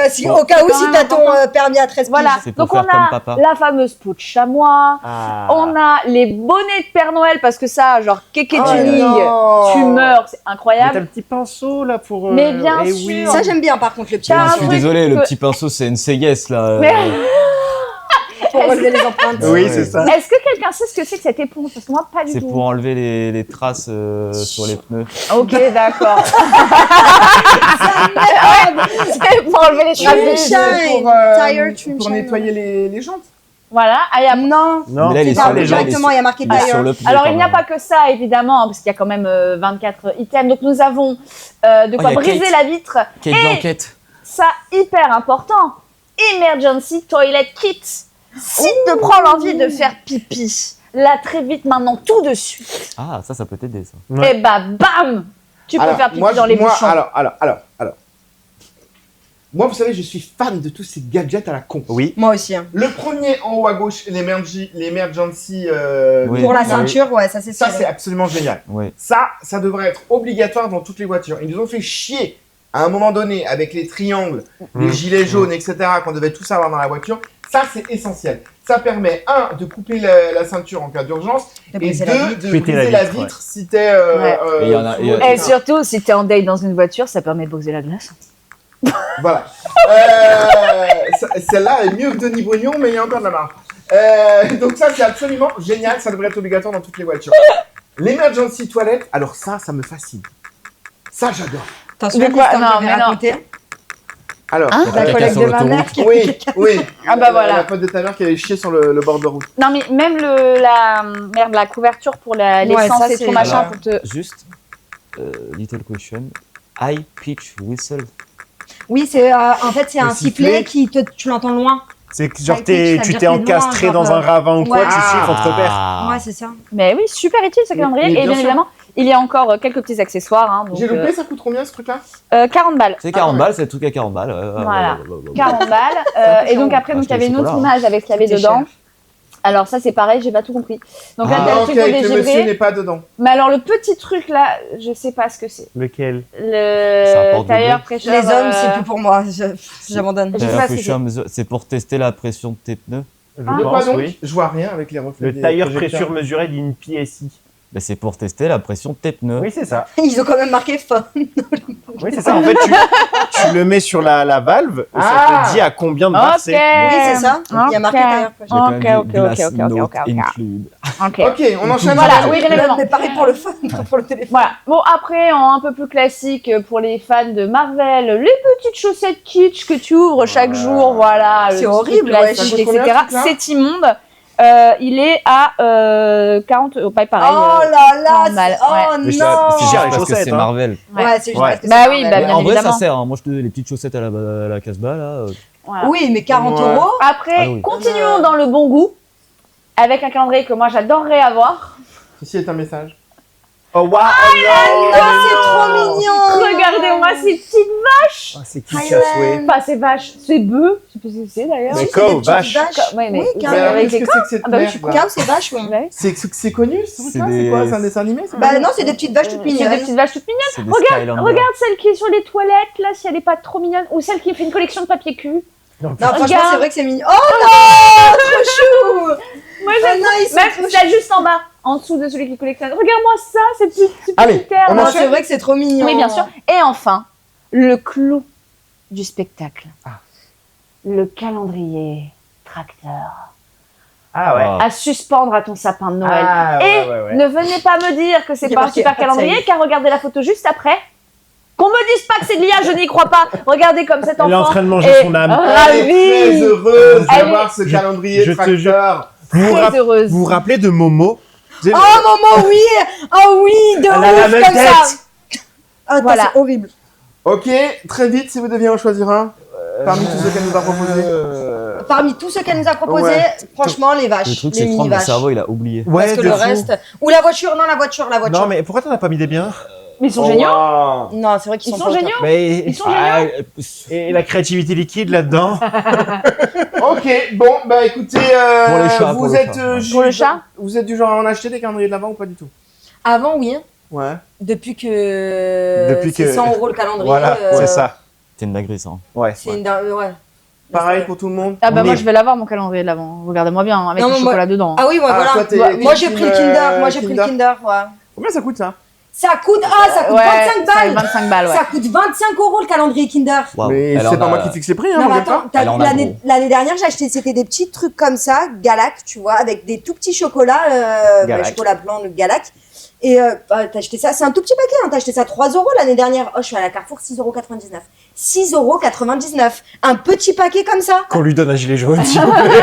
Si, Bon. au cas où, C'est si quand t'as même ton permis à 13 Voilà. C'est pour Donc, on faire comme a papa. la fameuse peau de chamois. Ah. On a les bonnets de Père Noël parce que ça, genre kéké Oh tuning, non. tu meurs, c'est Mais t'as incroyable. le petit pinceau, là, pour... Mais bien eh sûr. oui. Ça, j'aime bien par contre, le petit. T'as un Je suis truc désolé, le que- petit pinceau c'est une Ségès là. Mais- Pour relever les empreintes. Oui, Ouais. c'est ça. Est-ce que quelqu'un sait ce que c'est que cette éponge? Parce que moi, pas du C'est tout. pour enlever les traces sur les pneus. Ok, d'accord. C'est pour enlever les Trim traces. shine. pour, Tire trim pour shine. nettoyer les jantes. Voilà. Ah, il y a- Non. Non, Mais là, il est C'est sur pas le- directement, il y a marqué il est sur tire. le pneu, Alors, quand il n'y a même. pas que ça, évidemment, hein, parce qu'il y a quand même 24 items. Donc, nous avons de quoi il y a briser Kate. la vitre. Kate Et- Blanquette. Ça, hyper important. Emergency Toilet Kit. Si tu prends l'envie de faire pipi, là, très vite, maintenant, tout de suite, Ah, ça peut t'aider ça. Ouais. et bah, bam, tu peux Alors, faire pipi moi, dans les moi, bouchons. alors. Moi, vous savez, je suis fan de tous ces gadgets à la con. Oui. Moi aussi. Hein. Le premier en haut à gauche, l'emergency. Oui. Pour la Oui. ceinture, ouais, ça c'est Ça, sûr. c'est absolument génial. Oui. Ça devrait être obligatoire dans toutes les voitures. Ils nous ont fait chier à un moment donné avec les triangles, les gilets jaunes, etc. qu'on devait tous avoir dans la voiture. Ça, c'est essentiel. Ça permet, un, de couper la ceinture en cas d'urgence, De et briser deux, la vitre. de Péter briser la la vitre, vitre si t'es. Ouais. Et il y en a- sous il y a- l'eau, Et etc. surtout, si t'es en date dans une voiture, ça permet de briser la glace. Voilà. Celle-là est mieux que Denis Brognon, mais il y a encore de la marge. Donc ça, c'est absolument génial. Ça devrait être obligatoire dans toutes les voitures. L'emergency toilette, alors ça me fascine. Ça, j'adore. Attention, De quoi? l'histoire que Non, je vais mais non. raconter. Alors, Il y a pas La de caca collègue sur de ma l'autoroute. mère qui oui. Ah bah voilà. La pote de ta mère qui avait chié sur le bord de route. Non, mais même la couverture pour l'essence ça, et c'est- tout machin Alors, pour te. Juste, little question. High pitch whistle. Oui, c'est en fait c'est Le un sifflet sifflet. tu l'entends loin. C'est que genre High pitch, ça veut tu dire t'es que loin, encastré genre, dans un ravin ou quoi, ouais. tu siffles, on te repère. Ah. Ouais, c'est ça. Mais oui, super utile ce calendrier. mais Et bien bien sûr. évidemment, il y a encore quelques petits accessoires. Hein, donc, J'ai loupé, ça coûte combien ce truc-là? 40 balles. C'est 40 balles, c'est le truc à 40 balles. Voilà. 40 balles. un peu Et donc cher. après, Parce donc, il y avait que une le autre chocolat, image avec ce qu'il y avait C'était dedans. cher. Alors ça, c'est pareil, j'ai pas tout compris. Donc là, Ah, t'as le Non, truc pour que le monsieur dégivrer. n'est pas dedans. Mais alors, le petit truc là, je sais pas ce que c'est. Lequel? Ça Le apporte du tailleur blé. prêcheur. Les hommes, c'est plus pour moi. J'abandonne. Je sais pas ce que c'est. C'est pour tester la pression de tes pneus. Je De quoi pense, donc? oui. Je vois rien avec les reflets. Le des tailleur projecteurs. pressure mesurée d'une PSI. Bah, c'est pour tester la pression de tes pneus. Oui, c'est ça. Ils ont quand même marqué fin. Oui, c'est ça. En fait, tu le mets sur la valve et ça Ah. te dit à combien de bar c'est. Oui, c'est ça. Il y a marqué derrière. Il y a quand même Ok, du glass ok, note ok. include. Ok. Ok, on enchaîne. Voilà, avec- oui, bien évidemment. Mais pareil pour le fun, pour le téléphone. Voilà. Bon, après, en un peu plus classique, pour les fans de Marvel, les petites chaussettes kitsch que tu ouvres chaque jour, voilà. C'est le petit horrible, truc ouais. classique, Ça coûte combien, etc. ce truc-là C'est immonde. Il est à 40 euros, pas pareil. Oh là là, normal, oh Mais non. c'est cher, les Parce que chaussettes, c'est hein. Marvel. Ouais, c'est juste Ouais. parce que Bah c'est oui, Marvel. bah, Mais en vrai, ça évidemment. sert. Hein. Moi, les petites chaussettes à la Casbah, là. Voilà. Oui, mais 40 Ouais. euros. Après, Ah oui. continuons dans le bon goût, avec un calendrier que moi j'adorerais avoir. Ceci est un message. Oh, waouh! Oh, c'est trop mignon. Regardez-moi ces petites vaches. C'est qui qui a souhait? Pas ces vaches, ces bœufs. Je sais pas ce que c'est d'ailleurs. Mais C'est co, des petites vache. Ouais, mais Oui, Mais carrément. avec qu'est-ce les que c'est que cette Ah bah oui, je suis merde là Cow, c'est vache, oui. Ouais. C'est connu ce truc-là? C'est C'est quoi? des- C'est un dessin animé? c'est Bah non, c'est des petites vaches toutes C'est des mignonnes. petites vaches toutes mignonnes. C'est des Regarde, Skylanders. regarde celle qui est sur les toilettes là, si elle est pas trop mignonne, ou celle qui fait une collection de papier cul. Non, franchement, Regarde. c'est vrai que c'est mignon. Oh non, trop chou. Moi Oh j'aime non, ils sont même trop celle juste en bas, en dessous de celui qui collectionne. Regarde-moi ça, c'est plus Allez, terre. on Non, enchaîne. c'est vrai que c'est trop mignon. Oui, bien sûr. Et enfin, le clou du spectacle. Le calendrier tracteur. Ah ouais. À suspendre à ton sapin de Noël. Ah, Et ouais, ouais, ouais. ne venez pas me dire que c'est Il est pas un marqué super calendrier, outside. car regardez la photo juste après. Qu'on me dise pas que c'est de l'IA, je n'y crois pas. Regardez comme cet enfant. Elle est en train de manger est son âme. Elle est très Ravie. heureuse Elle d'avoir est- ce calendrier je te jure. tracteur. Très heureuse. Vous vous rappelez de Momo? Oh maman, oui. Oh oui, de Elle a la ouf même comme ça. tête. Ah, Voilà. c'est horrible. Ok, très vite, si vous deviez en choisir un, parmi tous ceux qu'elle nous a proposés. Parmi tous ceux qu'elle nous a proposés, Ouais. franchement, les Le vaches, truc, les c'est que mini mon vaches. cerveau, il a oublié. Ouais, Parce que de le fou. reste. Ou la voiture, non, la voiture. Non, mais pourquoi t'en as pas mis des biens? Mais ils sont Oh, géniaux. wow. Non, c'est vrai qu'ils Ils sont sont pas au géniaux. top. Mais Ils sont Ah, et la créativité liquide là-dedans? Ok, bon, bah écoutez, Pour les chats, pour vous le êtes chat. Pour le chat. Vous êtes du genre à en acheter des calendriers de l'avant ou pas du tout? Avant, oui. Ouais. Depuis que Depuis c'est que- 100 € le calendrier. Voilà, c'est ça. c'est une dinguerie, ça. hein. Ouais. C'est une dingue, ouais. Pareil pour tout le monde? Ah bah On moi est- je vais l'avoir mon calendrier de l'avant. Regardez-moi bien, avec Non, le mais moi- chocolat dedans. Ah oui, ouais, Ah, voilà. toi, t'es- Ouais, moi, t'es j'ai team, pris le Kinder. Moi, j'ai pris le Kinder. Kinder, ouais. Combien ça coûte ça? Ça coûte, ça coûte 25 ça fait balles. 25 balles, ouais. Ça coûte 25 € le calendrier Kinder. Waouh. Mais Elle c'est en pas a- moi qui fixe les prix, hein, Non, mon mais gars. attends, t'as Elle en vu, a l'année dernière, j'ai acheté, c'était des petits trucs comme ça, Galac, tu vois, avec des tout petits chocolats, Galac. chocolat blanc, le Galac. Et t'as acheté ça, c'est un tout petit paquet, hein, t'as acheté ça 3 € l'année dernière. Oh, je suis à la Carrefour, 6,99 €. 6,99 €. Un petit paquet comme ça. Qu'on lui donne un gilet jaune, s'il vous plaît.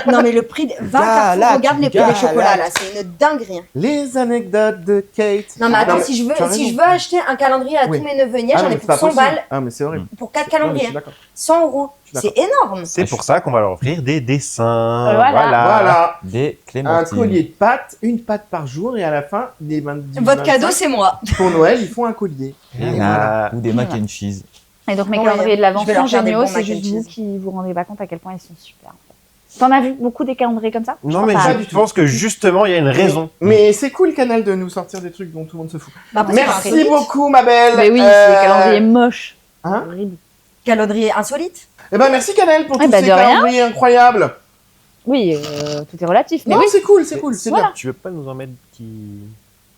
Non, mais le prix, va à Carrefour, Galac, regarde les prix des Galac. chocolats, là, c'est une dinguerie. Hein. Les anecdotes de Kate. Non, mais attends, mais si je tu as veux raison. acheter un calendrier à Oui. tous mes neveux et nièces, Ah, j'en mais ai c'est pour pas 100 possible. balles Ah, mais c'est horrible. pour 4 Non, mais je calendriers. suis d'accord. 100 €. Je suis C'est énorme. C'est pour ça qu'on va leur offrir des dessins. Voilà. Voilà. Des Un clémentines. collier de pâtes, une pâte par jour, et à la fin, des 20 Votre cadeau, c'est moi. pour Noël, ils font un collier. Et Ah. Ou des mac and cheese. Et donc mes Ouais, calendriers de l'avant je vais sont leur faire des géniaux, bons c'est mac and juste vous cheese. qui vous rendez pas compte à quel point ils sont super. T'en as vu beaucoup des calendriers comme ça? Non, mais Pas je du pense que justement, il y a une raison. Mais c'est cool, Canal, de nous sortir des trucs dont tout le monde se fout. Bah, après, c'est pas Merci insolite. beaucoup, ma belle. Mais oui, c'est des calendriers moches. Hein Horrible. Calendrier insolite. Eh ben, merci, Canal, pour Eh tous ben, ces de rien. calendriers incroyables. Oui, tout est relatif, mais Non, oui, c'est cool, c'est cool, c'est Voilà. bien. Tu veux pas nous en mettre qui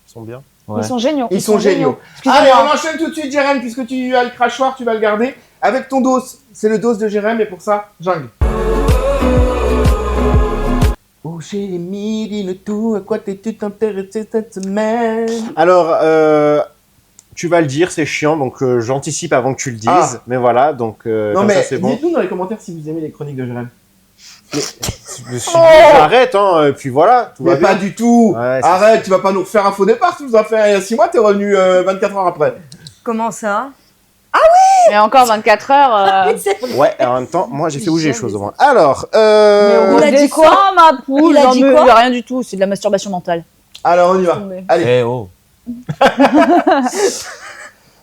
sont bien? Ouais. ils sont géniaux. Ils sont géniaux. Excusez-moi. Allez, on enchaîne tout de suite, Jérém, puisque tu as le crachoir, tu vas le garder. Avec ton dos, c'est le dos de Jérém, et pour ça, jungle. Oh, Jérémy, dis-nous tout, à quoi t'es-tu intéressé cette semaine? Alors, tu vas le dire, c'est chiant, donc j'anticipe avant que tu le dises. Ah. Mais voilà, donc Non, comme mais ça, c'est bon. dites-nous dans les commentaires si vous aimez les chroniques de Jérém. Je me suis dit, j'arrête, hein, et puis voilà, tout va Mais pas bien. du tout. Ouais, c'est Arrête, tu vas pas nous refaire un faux départ, tu nous as fait il y a 6 mois, t'es revenu 24 heures après. Comment ça? Mais encore 24 heures. C'est vrai. Ouais, et en même temps, moi j'ai fait bouger les choses au moins. Alors, Il a dit quoi ma poule? Il a Non, dit mais quoi rien du tout, c'est de la masturbation mentale. alors on y va. Allez. Eh oh.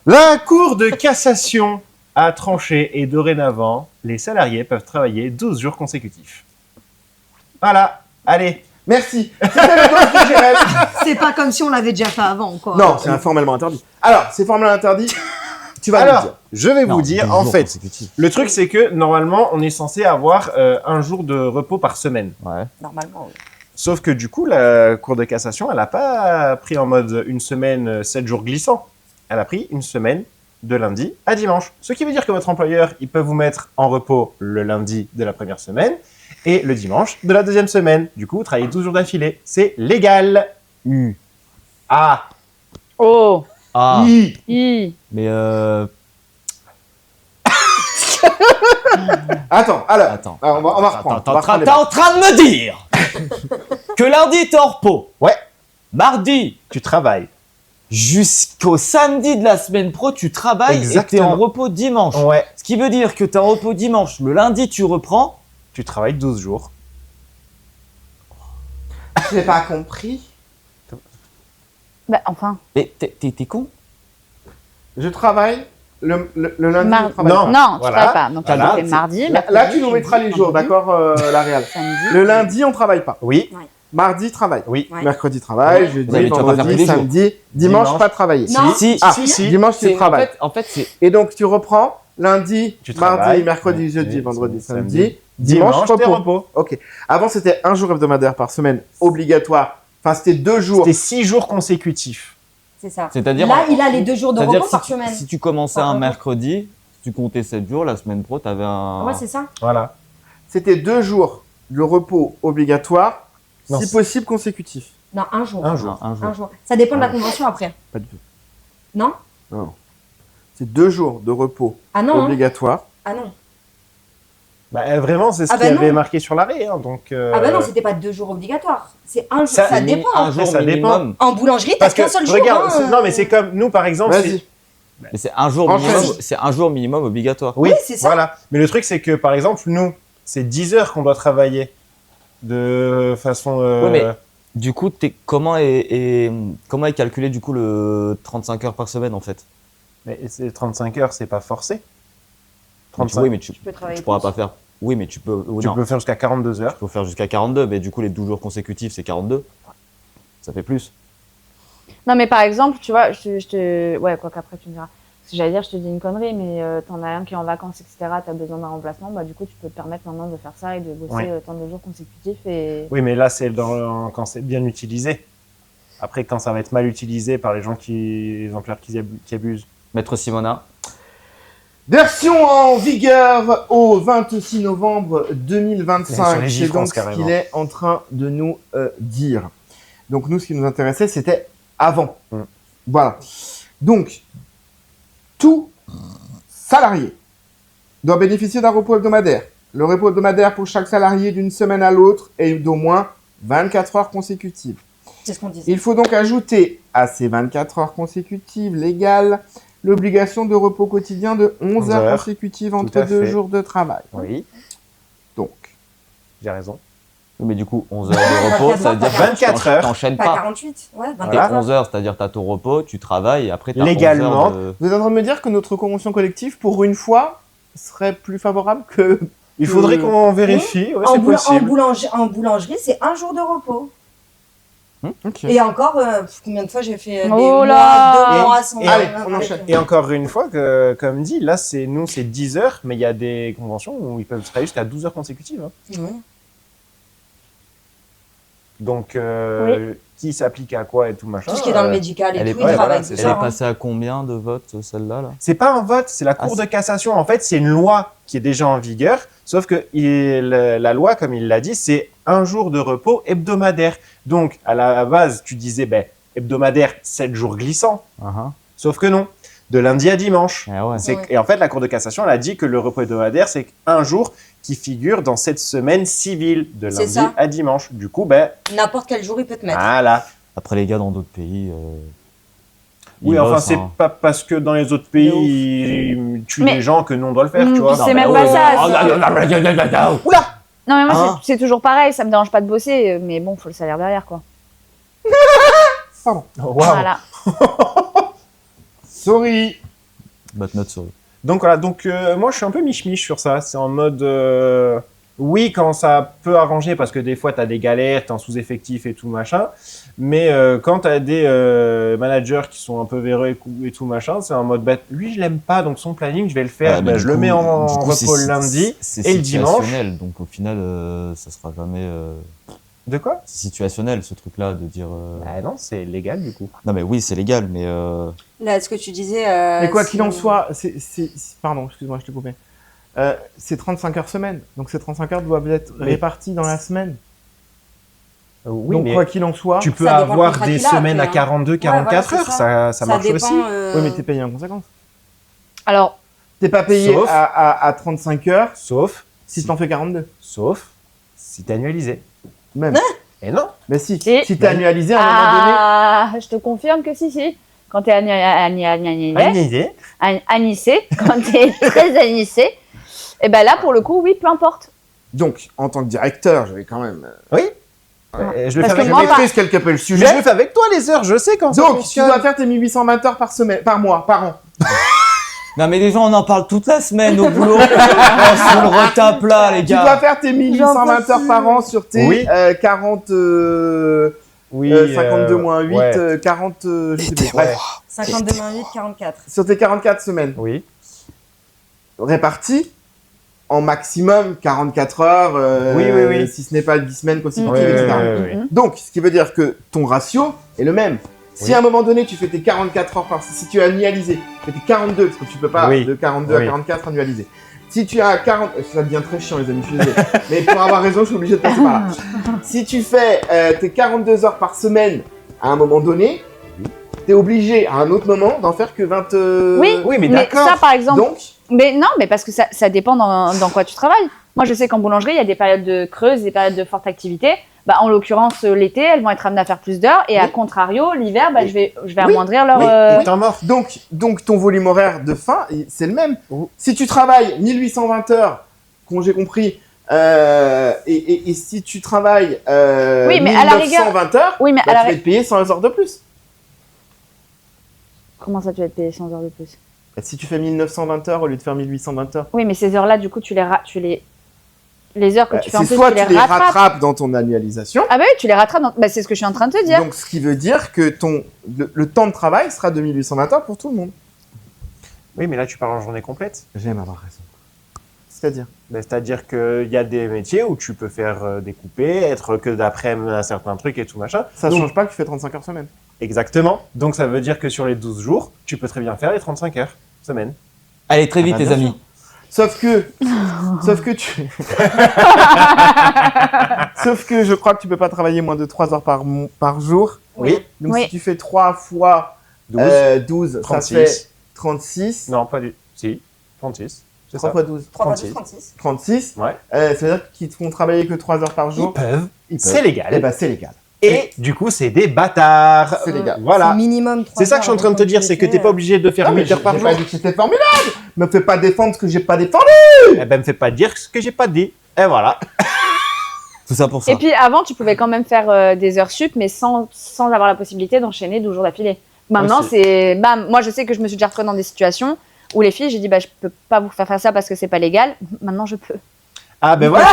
la Cour de cassation a tranché et dorénavant, les salariés peuvent travailler 12 jours consécutifs. Voilà, allez. Merci. C'était le dos de Jérém. C'est pas comme si on l'avait déjà fait avant, quoi. Non, c'est formellement interdit. Alors, c'est formellement interdit. Tu vas nous Alors, dire. je vais Non, vous dire, 12 en jours fait, consécutifs. le truc c'est que normalement, on est censé avoir un jour de repos par semaine. Ouais. Normalement, oui. Sauf que du coup, la Cour de cassation, elle n'a pas pris en mode une semaine, 7 jours glissants. Elle a pris une semaine de lundi à dimanche. Ce qui veut dire que votre employeur, il peut vous mettre en repos le lundi de la première semaine et le dimanche de la deuxième semaine. Du coup, vous travaillez 12 jours d'affilée. C'est légal. Ah. Oh. Ah, I. mais Attends, alors, attends. on va reprendre. T'es on va reprendre les en train de me dire que lundi t'es en repos. Ouais. Mardi, Tu travailles. jusqu'au samedi de la semaine pro, tu travailles et t'es Exactement. en repos dimanche. Ouais. Ce qui veut dire que t'es en repos dimanche. Le lundi, tu reprends. Tu travailles 12 jours. Je n'ai pas compris. Bah, enfin. Mais t'es con. Je travaille le lundi. Mar- je travaille Non. pas. Non, tu Voilà. travailles pas. Donc, Voilà. tu fais mardi. Là, tu nous mettras les jours, d'accord, la réal. Samedi. Le lundi, on travaille pas. Oui. Mardi, travail. Oui. Ouais. Mercredi, travail. Ouais. Jeudi, Ouais, mais tu vas pas faire tous vendredi, les jours. samedi. Dimanche, Dimanche. pas travailler. Non. Si, Ah, si. dimanche, tu travailles. En fait, c'est. Et donc, tu reprends lundi, Tu mardi, travailles. mercredi, jeudi, Oui, vendredi, samedi. samedi. Dimanche, t'es repos. repos. Ok. Avant, c'était un jour hebdomadaire par semaine obligatoire. Enfin, c'était 2 jours. C'était 6 jours consécutifs. C'est ça. C'est-à-dire. Là, il a les 2 jours de C'est-à-dire repos par semaine. si tu commençais Par un repos. mercredi, si tu comptais 7 jours, la semaine pro, t'avais un. Ouais, c'est ça. Voilà. C'était 2 jours de repos obligatoire, Non, si c'est- possible consécutif. Non, un jour. Un jour. Un jour. Un jour. Ça dépend de la Ouais. convention après. Pas du tout. Non Non. C'est 2 jours de repos Ah non. hein. obligatoire. Ah non. Bah, vraiment, c'est ce Ah qu'il y bah avait non. marqué sur l'arrêt. Hein, donc, Ah bah non, c'était pas 2 jours obligatoires. C'est un jour. Ça- Ça, dépend. Un jour ça minimum. En boulangerie, t'as Parce que, qu'un seul jour. regarde, hein, c'est- non, mais c'est comme nous, par exemple. Vas-y. Mais c'est un jour Enchaîne. minimum. C'est un jour minimum obligatoire. Oui, Oui, c'est ça. Voilà. Mais le truc, c'est que, par exemple, nous, c'est 10 heures qu'on doit travailler de façon. Ouais, mais du coup, comment est calculé du coup le 35 heures par semaine en fait? Mais c'est 35 heures, c'est pas forcé. Oui, mais tu Tu peux travailler. pourras plus. pas faire. Oui, mais tu peux. Tu non, peux faire jusqu'à 42 heures. tu peux faire jusqu'à 42, mais du coup, les 12 jours consécutifs, c'est 42. Ça fait plus. Non, mais par exemple, tu vois, ouais, quoi qu'après, tu me diras. Parce que j'allais dire, je te dis une connerie, mais t'en as un qui est en vacances, etc., t'as besoin d'un remplacement, bah du coup, tu peux te permettre maintenant de faire ça et de bosser Ouais. tant de jours consécutifs et... Oui, mais là, c'est quand c'est bien utilisé. Après, quand ça va être mal utilisé par les gens les employeurs qui abusent. Maître Simona. Version en vigueur au 26 novembre Sur 2025. les C'est J-France, donc ce carrément. qu'il est en train de nous dire. Donc nous, ce qui nous intéressait, c'était avant. Mm. Voilà. Donc, tout salarié doit bénéficier d'un repos hebdomadaire. Le repos hebdomadaire pour chaque salarié d'une semaine à l'autre est d'au moins 24 heures consécutives. C'est ce qu'on disait. Il faut donc ajouter à ces 24 heures consécutives légales l'obligation de repos quotidien de 11 heures heures. consécutives Tout entre à 2 fait. jours de travail. Oui, Donc, j'ai raison. Oui, mais du coup, 11 heures de repos, 24 ça veut dire que 24 heures. t'enchaînes Pas pas. 48. Ouais, 24 T'es Voilà. 11 heures, c'est-à-dire t'as ton repos, tu travailles et après t'as 11 Légalement. heures de... vous êtes en train de me dire que notre convention collective, pour une fois, serait plus favorable que... Il faudrait qu'on vérifie. Ouais, En, c'est boula- possible. en boulangerie, c'est un jour de repos. Ok. Et encore, combien de fois j'ai fait des Oh mois, là 2 mois sans... Et- Allez, on enchaîne. Et encore une fois, comme dit, là, c'est 10 heures, mais il y a des conventions où ils peuvent travailler jusqu'à 12 heures consécutives. Hein. Ouais. Donc, qui s'applique à quoi et tout machin. Tout ce qui est dans le médical et elle est tout, pas- ils ouais, travaillent voilà, tout c'est Elle ça. est passée à combien de votes, celle-là là? C'est pas un vote, c'est la Cour Ah, de cassation. En fait, c'est une loi qui est déjà en vigueur, sauf que la loi, comme il l'a dit, c'est un jour de repos hebdomadaire. Donc, à la base, tu disais, hebdomadaire, 7 jours glissants. Sauf que non, de lundi à dimanche. Eh ouais. Ouais. Et en fait, la Cour de cassation, elle a dit que le repos hebdomadaire, c'est un jour qui figure dans cette semaine civile, de C'est lundi ça. à dimanche. Du coup, N'importe quel jour, il peut te mettre. voilà. Après, les gars, dans d'autres pays... Oui, ils enfin, bossent, c'est hein. pas parce que dans les autres pays, ils tuent Mais- des gens que nous, on doit le faire, Mm, tu vois. puis c'est Non, même mais pas ouais, ça. Oula. Non, mais moi, Hein c'est toujours pareil, ça me dérange pas de bosser, mais bon, faut le salaire derrière, quoi. Waouh. Voilà. Sorry. But not sorry. Donc voilà, moi je suis un peu mich-mich sur ça. C'est en mode oui, quand ça peut arranger parce que des fois tu as des galères, tu es en sous-effectif et tout machin. Mais quand tu as des managers qui sont un peu véreux et tout machin, c'est en mode lui je l'aime pas donc son planning je vais le faire. Ouais, mais du je le coup- mets en du coup, repos le lundi c'est et le dimanche. situationnel, donc au final, ça sera jamais... De quoi? C'est situationnel ce truc-là de dire. Ah non, c'est légal du coup. Non mais oui, c'est légal, mais Là, ce que tu disais. Mais quoi si qu'il en on- soit, pardon, excuse-moi, je te coupais. C'est 35 heures semaine. Donc ces 35 heures doivent être Mais- réparties dans la semaine. Oui, donc mais quoi qu'il en soit, tu peux Ça dépend avoir du contrat des qu'il a, semaines à après, hein. 42, Ouais, 44 voilà, heures, c'est ça marche dépend, aussi. oui, mais t'es payé en conséquence. Alors, T'es pas payé Sauf- à 35 heures Sauf si t'en fais 42. si t'es annualisé. Même. Et non. Mais si, Si. si t'es annualisé à un moment donné. ah, je te confirme que si. Quand t'es Annualisé. anisé, quand t'es très anisé, et ben là, pour le coup, oui, peu importe. Donc, en tant que directeur, je vais quand même. Oui. Je le fais Parce que avec Je moi, maîtrise quelque peu le Mais sujet. je le fais avec toi les heures, je sais quand ça Donc, tu fonctionne. dois faire tes 1820 heures par mois, par an. non mais les gens on en parle toute la semaine au boulot. On se le retape là, les Tu dois gars. faire tes 1820 heures par an sur tes Oui. 40. Oui, 52 moins 8, ouais. 40. Je sais plus. Ouais. Bref, 52 moins 8, 44. sur tes 44 semaines. Oui. Réparties en maximum 44 heures. Oui. Si ce n'est pas 10 semaines consécutives, Ouais, etc. ouais. Donc, ce qui veut dire que ton ratio est le même. Si Oui. à un moment donné, tu fais tes 44 heures si tu es annualisé, tu fais tes 42, parce que tu peux pas Oui. de 42 à Oui. 44 annualisé. Si tu as 40, ça devient très chiant les amis, je suis désolé. Mais pour avoir raison, je suis obligé de passer par là. Si tu fais tes 42 heures par semaine à un moment donné, tu es obligé à un autre moment d'en faire que 20. Oui, Oui, mais mais d'accord. ça, par exemple, Donc, mais non, mais parce que ça dépend dans quoi tu travailles. Moi, je sais qu'en boulangerie, il y a des périodes de creuses, des périodes de forte activité. Bah, en l'occurrence, l'été, elles vont être amenées à faire plus d'heures. Et à Oui. contrario, l'hiver, bah, Oui. je vais Oui. amoindrir leur. Oui. Temps mort. donc ton volume horaire de fin, c'est le même. Oui. Si tu travailles 1820 heures, j'ai compris, et si tu travailles Oui, mais à la rigueur- 1920 heures, Oui, mais bah, à la tu vas être payé 100 heures de plus. Comment ça, tu vas être payé 100 heures de plus? Bah, si tu fais 1920 heures au lieu de faire 1820 heures, Oui, mais ces heures-là, du coup, les heures que bah, tu fais en c'est plus, soit tu les rattrapes. rattrapes dans ton annualisation, Ah bah oui, tu les rattrapes. Bah, c'est ce que je suis en train de te dire. donc ce qui veut dire que le temps de travail sera de 1820 heures pour tout le monde. Oui, mais là tu parles en journée complète. J'aime avoir raison. C'est-à-dire Ben, c'est-à-dire qu'il y a des métiers où tu peux faire découper, être que d'après-midi un certain truc et tout machin. ça Donc, change pas que tu fais 35 heures semaine. Exactement. Donc ça veut dire que sur les 12 jours, tu peux très bien faire les 35 heures semaine. Allez très vite bah, les bien amis. Sauf que sauf que je crois que tu peux pas travailler moins de 3 heures par jour. Oui. Donc Oui. si tu fais 3 fois 12, 36. ça fait 36. Non, pas du... Si, 36. C'est 3 ça. fois 12, 3 fois 36. 2, 36. 36. Ouais. Ça veut dire qu'ils te font travailler que 3 heures par Ils jour. peuvent. Ils peuvent. C'est légal. Eh ben c'est légal. Et du coup, c'est des bâtards. C'est légal. Voilà. C'est minimum 3 C'est ça que je suis en train de te dire, c'est que t'es pas obligé de faire Non, mais 8 heures par j'ai jour. pas dit que c'était formidable. Me fais pas défendre ce que j'ai pas défendu. Eh ben, me fais pas dire ce que j'ai pas dit. Et voilà. Tout ça pour ça. Et puis avant, tu pouvais quand même faire des heures sup, mais sans avoir la possibilité d'enchaîner 12 jours d'affilée. Maintenant, Aussi. c'est bam. Moi, je sais que je me suis déjà retrouvée dans des situations où les filles, j'ai dit, bah, je peux pas vous faire ça parce que c'est pas légal. Maintenant, je peux. Ah ben voilà.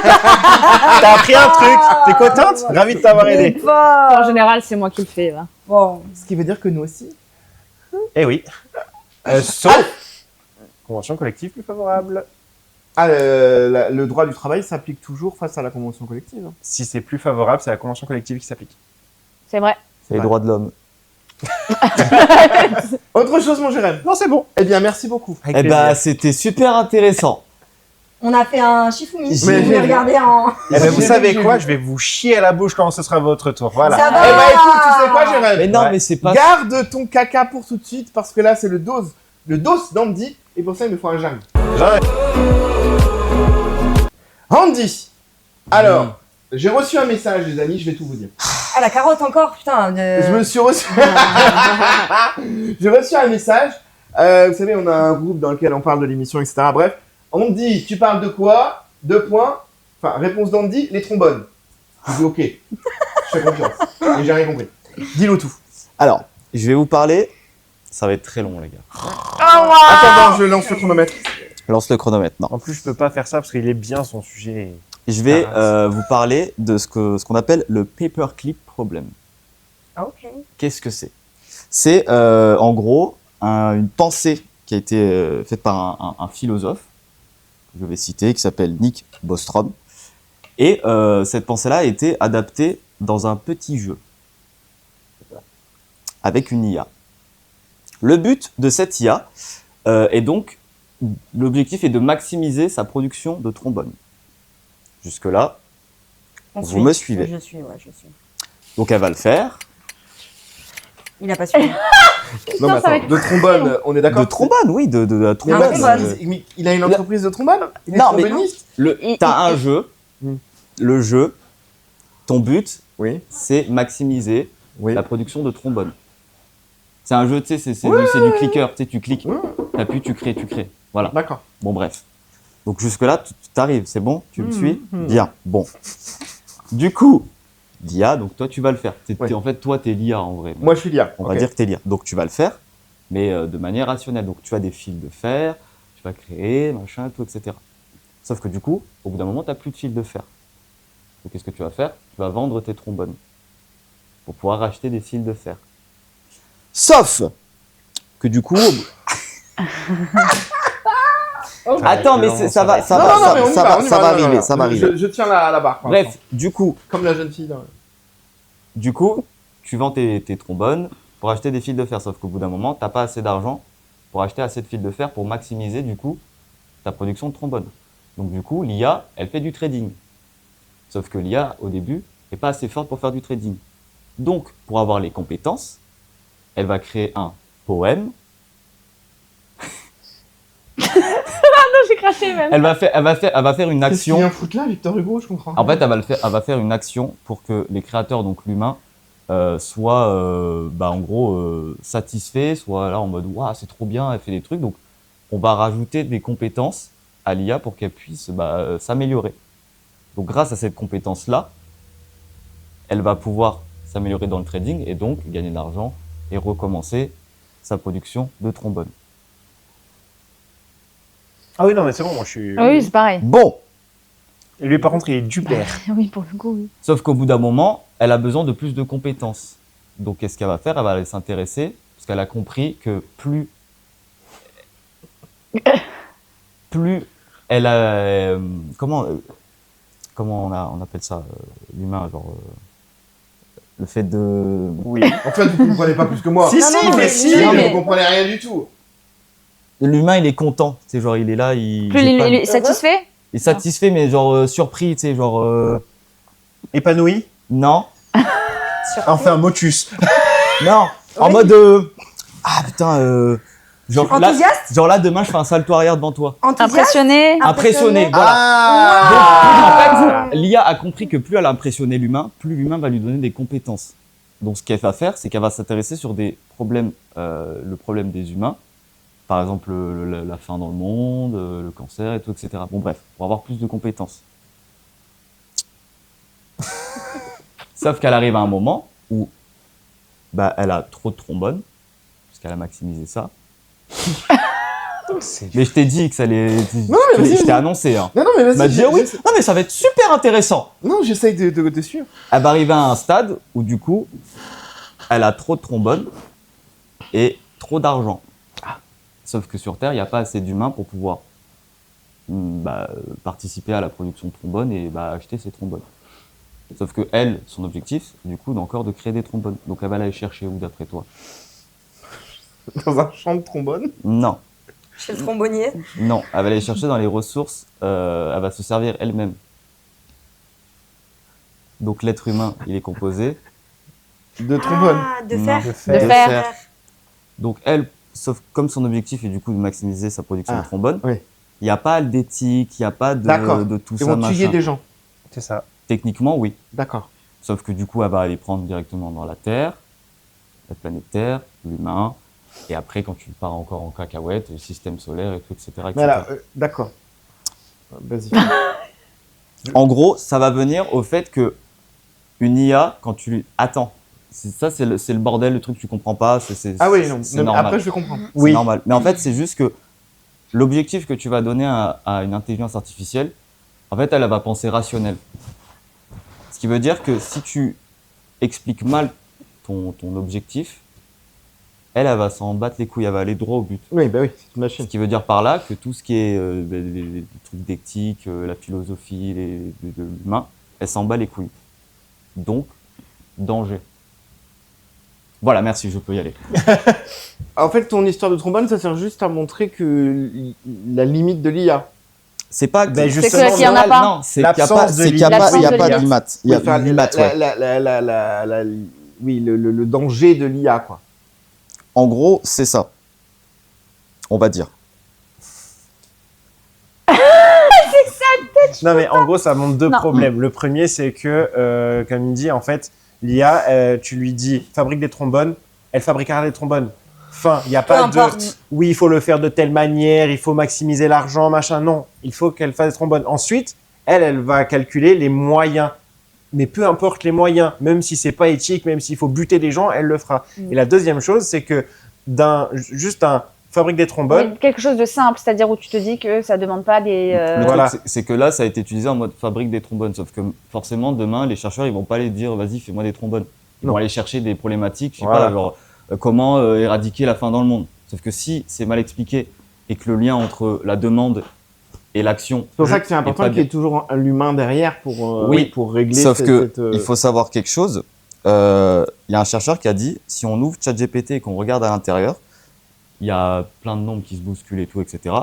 T'as appris un truc. T'es contente? Ravi de t'avoir aidé. En général, c'est moi qui le fais. Va. Bon. Ce qui veut dire que nous aussi. Eh oui. Sauf convention collective plus favorable. Ah, le droit du travail s'applique toujours face à la convention collective. hein. Si c'est plus favorable, c'est la convention collective qui s'applique. C'est vrai. C'est les droits de l'homme. Autre chose, mon Jérém. Non, c'est bon. Eh bien, merci beaucoup. Avec Eh plaisir. ben c'était super intéressant. On a fait un chifoumi. Mais Vous j'ai- pouvez regarder en. Eh ben, vous J'ai savez vu, quoi? j'ai Je vais vous chier à la bouche quand ce sera votre tour. Voilà. Ça Eh va. ben, écoute, tu sais quoi, Jérém? Mais non Ouais. mais c'est pas. Garde ton caca pour tout de suite parce que là, c'est le dos d'Andy et pour ça, il me faut un jargon. J'arrête. Andy. Alors, j'ai reçu un message, les amis, je vais tout vous dire. Ah, la carotte encore, putain. Je me suis reçu. J'ai reçu un message. Vous savez, on a un groupe dans lequel on parle de l'émission, etc. Bref, on me dit, tu parles de quoi? 2 points. Enfin, réponse d'Andy, les trombones. Je dis ok. Je fais confiance. Et j'ai rien compris. Dis-le tout. Alors je vais vous parler. Ça va être très long les gars. Attends, je lance le chronomètre. Lance le chronomètre. Non. En plus, je peux pas faire ça parce qu'il est bien son sujet. Je vais Ah, vous parler de ce qu'on appelle le paperclip problem. Ah, ok. Qu'est-ce que c'est? C'est en gros une pensée qui a été faite par un philosophe que je vais citer, qui s'appelle Nick Bostrom. Et cette pensée-là a été adaptée dans un petit jeu avec une IA. Le but de cette IA est donc, l'objectif est de maximiser sa production de trombone. Jusque-là, vous me suivez. Je suis, ouais, je suis. Donc elle va le faire. Il a pas suivi. Non, mais ça va attends, être de trombone, on est d'accord. De trombone, oui, de la Il y a trombone. une entreprise- mais il a une entreprise de trombone. Il est Non, mais tromboniste. t'as un jeu. Hmm. Le jeu, ton but, Oui. c'est maximiser Oui. la production de trombone. C'est un jeu, tu sais, c'est du clicker, tu sais, tu cliques, Ouais. t'appuies, tu crées. Voilà. D'accord. Bon, bref. Donc jusque-là, tu t'arrives, c'est bon? Tu me suis? Bien. Bon. Du coup, l'IA, donc toi, tu vas le faire. Ouais. En fait, toi, t'es l'IA en vrai. Moi, je suis l'IA. On va dire que t'es l'IA. Donc tu vas le faire, mais de manière rationnelle. Donc tu as des fils de fer, tu vas créer, machin, tout, etc. Sauf que du coup, au bout d'un moment, t'as plus de fils de fer. Donc qu'est-ce que tu vas faire? Tu vas vendre tes trombones pour pouvoir racheter des fils de fer. Sauf que du coup... Attends, mais ça va, ça Non, va, non, non, mais on y ça va, va, on y ça va, va non, non, arriver, non. ça va arriver. Je tiens la barre. pour Bref, l'instant. du coup, Comme la jeune fille. Là. Du coup, tu vends tes trombones pour acheter des fils de fer. Sauf qu'au bout d'un moment, tu n'as pas assez d'argent pour acheter assez de fils de fer pour maximiser, du coup, ta production de trombones. Donc, du coup, l'IA, elle fait du trading. Sauf que l'IA, au début, n'est pas assez forte pour faire du trading. Donc, pour avoir les compétences, elle va créer un poème. J'ai craché même. Elle va faire une Qu'est-ce qu'il action. vient foutre là, Victor Hugo, je comprends. En fait, elle va faire une action pour que les créateurs, donc l'humain, soient, en gros, satisfaits, soit là en mode « Waouh, c'est trop bien, elle fait des trucs ». Donc, on va rajouter des compétences à l'IA pour qu'elle puisse s'améliorer. Donc, grâce à cette compétence-là, elle va pouvoir s'améliorer dans le trading et donc gagner de l'argent et recommencer sa production de trombone. Ah oui, non, mais c'est bon, moi je suis. Oui, c'est pareil. Bon, Et lui, par contre, il est duper. Oui, pour le coup, oui. sauf qu'au bout d'un moment, elle a besoin de plus de compétences. Donc, qu'est-ce qu'elle va faire? Elle va aller s'intéresser, parce qu'elle a compris que plus elle a... comment on appelle ça, l'humain, genre... le fait de... Oui. En fait, vous comprenez pas plus que moi. Si, Non, si, non, mais mais- si. Non, mais mais- vous comprenez rien du tout. L'humain, il est content. C'est genre, il est là, il... Plus j'ai pas- il est satisfait. il est satisfait, mais genre surpris, tu sais, genre... Épanoui. non, Enfin, motus. non, en Oui. mode... ah putain, genre là, demain, je fais un salto arrière devant toi. Enthousiaste. Impressionné. Impressionné, voilà. Ah. En fait, l'IA a compris que plus elle a impressionné l'humain, plus l'humain va lui donner des compétences. Donc, ce qu'elle va faire, c'est qu'elle va s'intéresser sur des problèmes, le problème des humains, par exemple la faim dans le monde, le cancer et tout, etc. Bon, bref, pour avoir plus de compétences. Sauf qu'elle arrive à un moment où elle a trop de trombones, parce qu'elle a maximisé ça. Mais je t'ai dit que ça allait. Non, mais vas-y, je t'ai vas-y. annoncé. Hein. Non, non, mais Elle m'a vas-y. dit oui. Non, mais ça va être super intéressant. Non, j'essaye de suivre. Elle va arriver à un stade où du coup, elle a trop de trombones et trop d'argent. Sauf que sur Terre, il n'y a pas assez d'humains pour pouvoir participer à la production de trombones et acheter ces trombones. Sauf que elle, son objectif, du coup, encore de créer des trombones. Donc elle va aller chercher où d'après toi? Dans un champ de trombone. Non, Chez le trombonnier. non. Elle va aller chercher dans les ressources. Elle va se servir elle-même. Donc l'être humain, il est composé. De trombone. Ah, de Non. fer. De De fer. fer. Donc elle, sauf comme son objectif est du coup de maximiser sa production de trombone, oui. il n'y a pas d'éthique, il n'y a pas D'accord. de tout Ils ça, vont tuer machin. des gens. C'est ça. Techniquement, oui. D'accord. Sauf que du coup, elle va aller prendre directement dans la Terre, la planète Terre, l'humain, et après, quand tu pars encore en cacahuète, le système solaire et tout, etc. etc. Voilà, d'accord. Vas-y. En gros, ça va venir au fait que une IA, quand tu lui... Attends, c'est le bordel, le truc que tu comprends pas, Ah oui, non. c'est non, normal. Après, je comprends. C'est normal. Mais en fait, c'est juste que l'objectif que tu vas donner à une intelligence artificielle, en fait, elle va penser rationnel. Ce qui veut dire que si tu expliques mal ton objectif, elle va s'en battre les couilles, elle va aller droit au but. Oui, bah oui, c'est une Ce machine. qui veut dire par là que tout ce qui est les trucs d'éthique, la philosophie de l'humain, elle s'en bat les couilles. Donc, danger. Voilà, merci, je peux y aller. En fait, ton histoire de trombone, ça sert juste à montrer que la limite de l'IA. C'est pas Ben, C'est justement, qu'il y en a pas. Non, c'est qu'il y a pas. l'absence de C'est qu'il y a limite. pas. Il y a L'absence pas de d'IMAT. Il y a Enfin, l'IMAT, ouais. oui, le danger de l'IA, quoi. En gros, c'est ça. On va dire. Non, mais en gros, ça montre deux Non. problèmes. Le premier, c'est que, comme il dit, en fait, l'IA, tu lui dis fabrique des trombones, elle fabriquera des trombones. Fin, il n'y a pas de importe. oui, il faut le faire de telle manière, il faut maximiser l'argent, machin. Non, il faut qu'elle fasse des trombones. Ensuite, elle va calculer les moyens. Mais peu importe les moyens, même si c'est pas éthique, même s'il faut buter des gens, elle le fera. Et la deuxième chose, c'est que juste un fabrique des trombones, Oui, quelque chose de simple, c'est-à-dire où tu te dis que ça demande pas des. Le Voilà. truc, c'est que là, ça a été utilisé en mode fabrique des trombones. Sauf que forcément, demain, les chercheurs, ils vont pas aller dire, vas-y, fais-moi des trombones. Ils Non. vont aller chercher des problématiques, je sais Voilà. pas, genre comment éradiquer la faim dans le monde. Sauf que si c'est mal expliqué et que le lien entre la demande et l'action. C'est pour ça que c'est est important pas qu'il y ait bien. toujours l'humain derrière Oui, pour régler Sauf cette- que cette, il faut savoir quelque chose. Il y a un chercheur qui a dit, si on ouvre ChatGPT et qu'on regarde à l'intérieur, il y a plein de nombres qui se bousculent et tout, etc.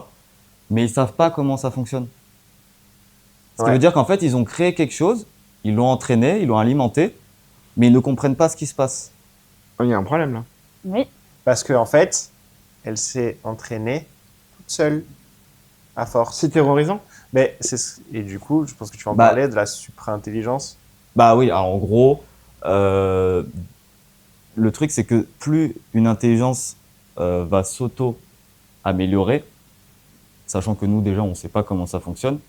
Mais ils savent pas comment ça fonctionne. Ce qui Ouais. veut dire qu'en fait, ils ont créé quelque chose, ils l'ont entraîné, ils l'ont alimenté, mais ils ne comprennent pas ce qui se passe. Il y a un problème là. Oui. parce qu'en fait, elle s'est entraînée toute seule, à force. C'est terrorisant. Mais et du coup, je pense que tu vas en Bah. parler de la supra-intelligence. Bah oui, alors en gros, le truc c'est que plus une intelligence va s'auto-améliorer, sachant que nous déjà on ne sait pas comment ça fonctionne,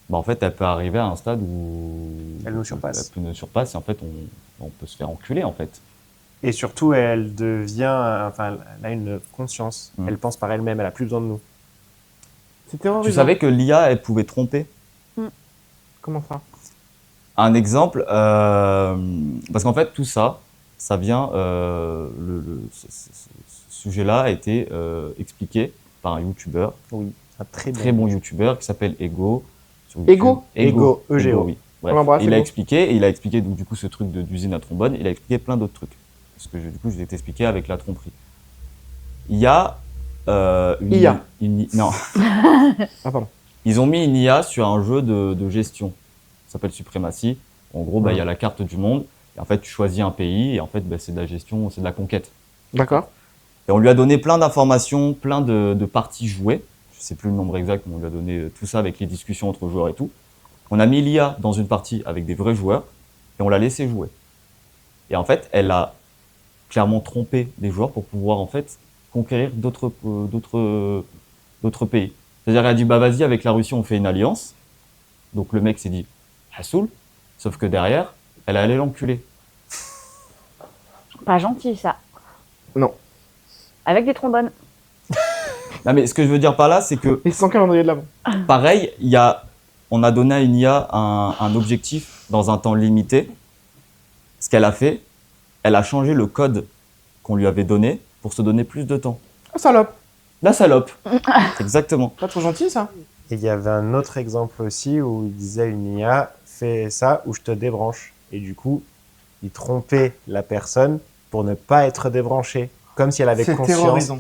bah en fait elle peut arriver à un stade où Elle nous surpasse. Elle nous surpasse et en fait on peut se faire enculer en fait. Et surtout, elle devient, enfin, elle a une conscience. Mm. Elle pense par elle-même. Elle a plus besoin de nous. C'est terrorisant. Tu savais que l'IA elle pouvait tromper? Comment ça? Un exemple, parce qu'en fait tout ça, ça vient, ce sujet-là a été expliqué par un youtubeur, Oui, un très bon youtubeur qui s'appelle Ego. sur Ego YouTube. Ego, EGO. oui. Bref. On l'embrasse, Il a Ego. expliqué donc du coup ce truc d'usine à trombone, il a expliqué plein d'autres trucs. Parce que du coup je vais t'expliquer avec la tromperie. Il y a IA. Non. Ah pardon. Ils ont mis une IA sur un jeu de gestion. Ça s'appelle Suprématie. En gros, bah, il y a la carte du monde. Et en fait, tu choisis un pays. Et en fait, bah, c'est de la gestion, c'est de la conquête. D'accord. Et on lui a donné plein d'informations, plein de parties jouées. Je sais plus le nombre exact, mais on lui a donné tout ça avec les discussions entre joueurs et tout. On a mis l'IA dans une partie avec des vrais joueurs. Et on l'a laissé jouer. Et en fait, elle a clairement trompé les joueurs pour pouvoir en fait conquérir d'autres pays. C'est-à-dire, elle a dit, bah vas-y, avec la Russie, on fait une alliance. Donc le mec s'est dit, Hassoul. Sauf que derrière, elle allait l'enculer. Pas gentil, ça. Non. Avec des trombones. Non, mais ce que je veux dire par là, c'est que, Et sans calendrier de l'avant. pareil, on a donné à une IA un objectif dans un temps limité. Ce qu'elle a fait, elle a changé le code qu'on lui avait donné pour se donner plus de temps. Ah, salope. La salope. Exactement. Pas trop gentil ça. Et il y avait un autre exemple aussi où il disait une IA, fais ça ou je te débranche. Et du coup, il trompait la personne pour ne pas être débranchée. Comme si elle avait C'est conscience. terrorisant.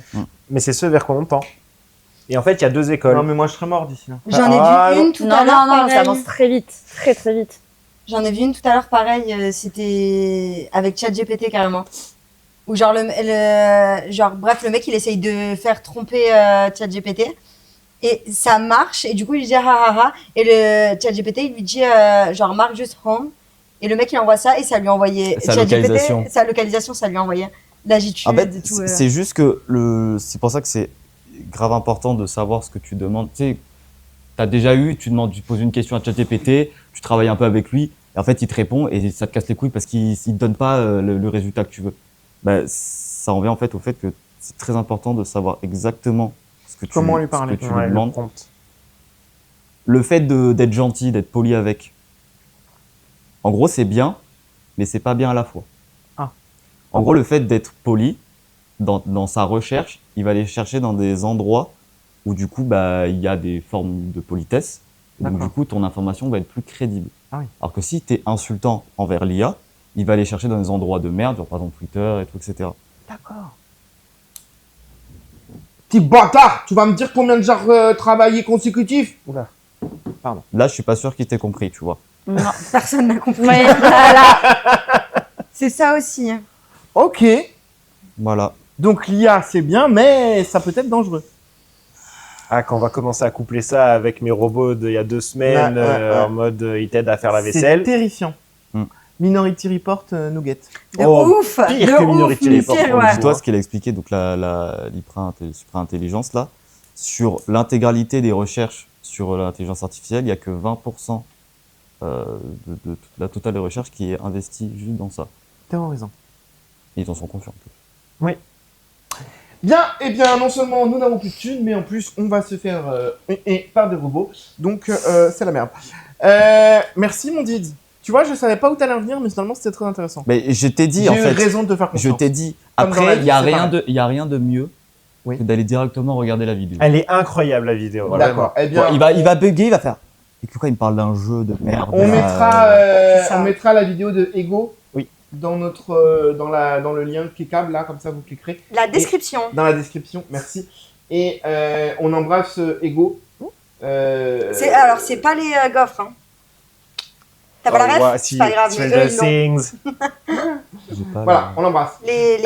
Mais c'est ce vers quoi on tend. Et en fait, il y a deux écoles. Non mais moi je serais mort d'ici là. J'en ai Ah, vu une tout Non, à l'heure. non, non, ça pareil. avance très vite. Très, très vite. J'en ai vu une tout à l'heure, pareil, c'était avec ChatGPT carrément. Où genre, bref, le mec il essaye de faire tromper ChatGPT et ça marche et du coup il dit ah ah ah et le ChatGPT il lui dit genre marque juste home et le mec il envoie ça et ça lui a envoyé Sa ChatGPT, localisation. sa localisation ça lui a envoyé l'agitude En fait, et tout. c'est juste que c'est pour ça que c'est grave important de savoir ce que tu demandes. Tu sais, t'as déjà eu, tu poses une question à ChatGPT, tu travailles un peu avec lui, et en fait, il te répond et ça te casse les couilles parce qu'il ne te donne pas le résultat que tu veux. Bah, ça en vient en fait au fait que c'est très important de savoir exactement ce que tu, Comment lui parler. ce que tu Ouais, lui le demandes. prompt. Le fait d'être gentil, d'être poli avec, en gros, c'est bien, mais c'est pas bien à la fois. Ah. En gros, le fait d'être poli, dans sa recherche, il va aller chercher dans des endroits où du coup, bah, il y a des formes de politesse. Et donc D'accord. du coup, ton information va être plus crédible. Ah oui. Alors que si tu es insultant envers l'IA, il va aller chercher dans des endroits de merde, genre par exemple Twitter et tout, etc. D'accord. Petit bâtard, tu vas me dire combien de jours travaillés consécutifs? Oula. Là, je suis pas sûr qu'il t'ait compris, tu vois. Non. Personne n'a compris. Ouais, voilà. C'est ça aussi. Hein. Ok. Voilà. Donc l'IA, c'est bien, mais ça peut être dangereux. Ah, quand on va commencer à coupler ça avec mes robots d'il y a 2 semaines, Ouais. en mode ils t'aident à faire la C'est vaisselle. terrifiant. Hmm. Minority Report, Nugget. De Oh, ouf. pire de que ouf, Minority mais Report, pire, pour le ouais. coup. Dis-toi ce qu'il a expliqué, donc la supra-intelligence, là, sur l'intégralité des recherches sur l'intelligence artificielle, il n'y a que 20% de la totale des recherches qui est investie juste dans ça. Terrorisant. Et ils en sont conscients. Bien, eh bien, non seulement nous n'avons plus de thunes, mais en plus, on va se faire par des robots. Donc, c'est la merde. Merci, mon Did. Tu vois, je savais pas où t'allais en venir, mais finalement, c'était très intéressant. Mais je t'ai dit, J'ai en eu fait, raison de te faire je confiance. t'ai dit, Comme dans la après, vie, il n'y a, c'est pareil. y a rien de mieux Oui. que d'aller directement regarder la vidéo. Elle est incroyable la vidéo. Voilà. D'accord. Eh bien, Bon, il va bugger, il va faire. Et pourquoi il me parle d'un jeu de merde on mettra, C'est ça. on mettra la vidéo de Ego Oui. dans notre, dans le lien cliquable là, comme ça vous cliquerez La description. dans la description. Merci. Et on embrasse Ego. Alors, c'est pas les gaufres. Hein. T'as pas la ref? Ouais, C'est pas grave. Mais Stranger eux, ils l'ont. Things. J'ai pas Voilà, on l'embrasse. Les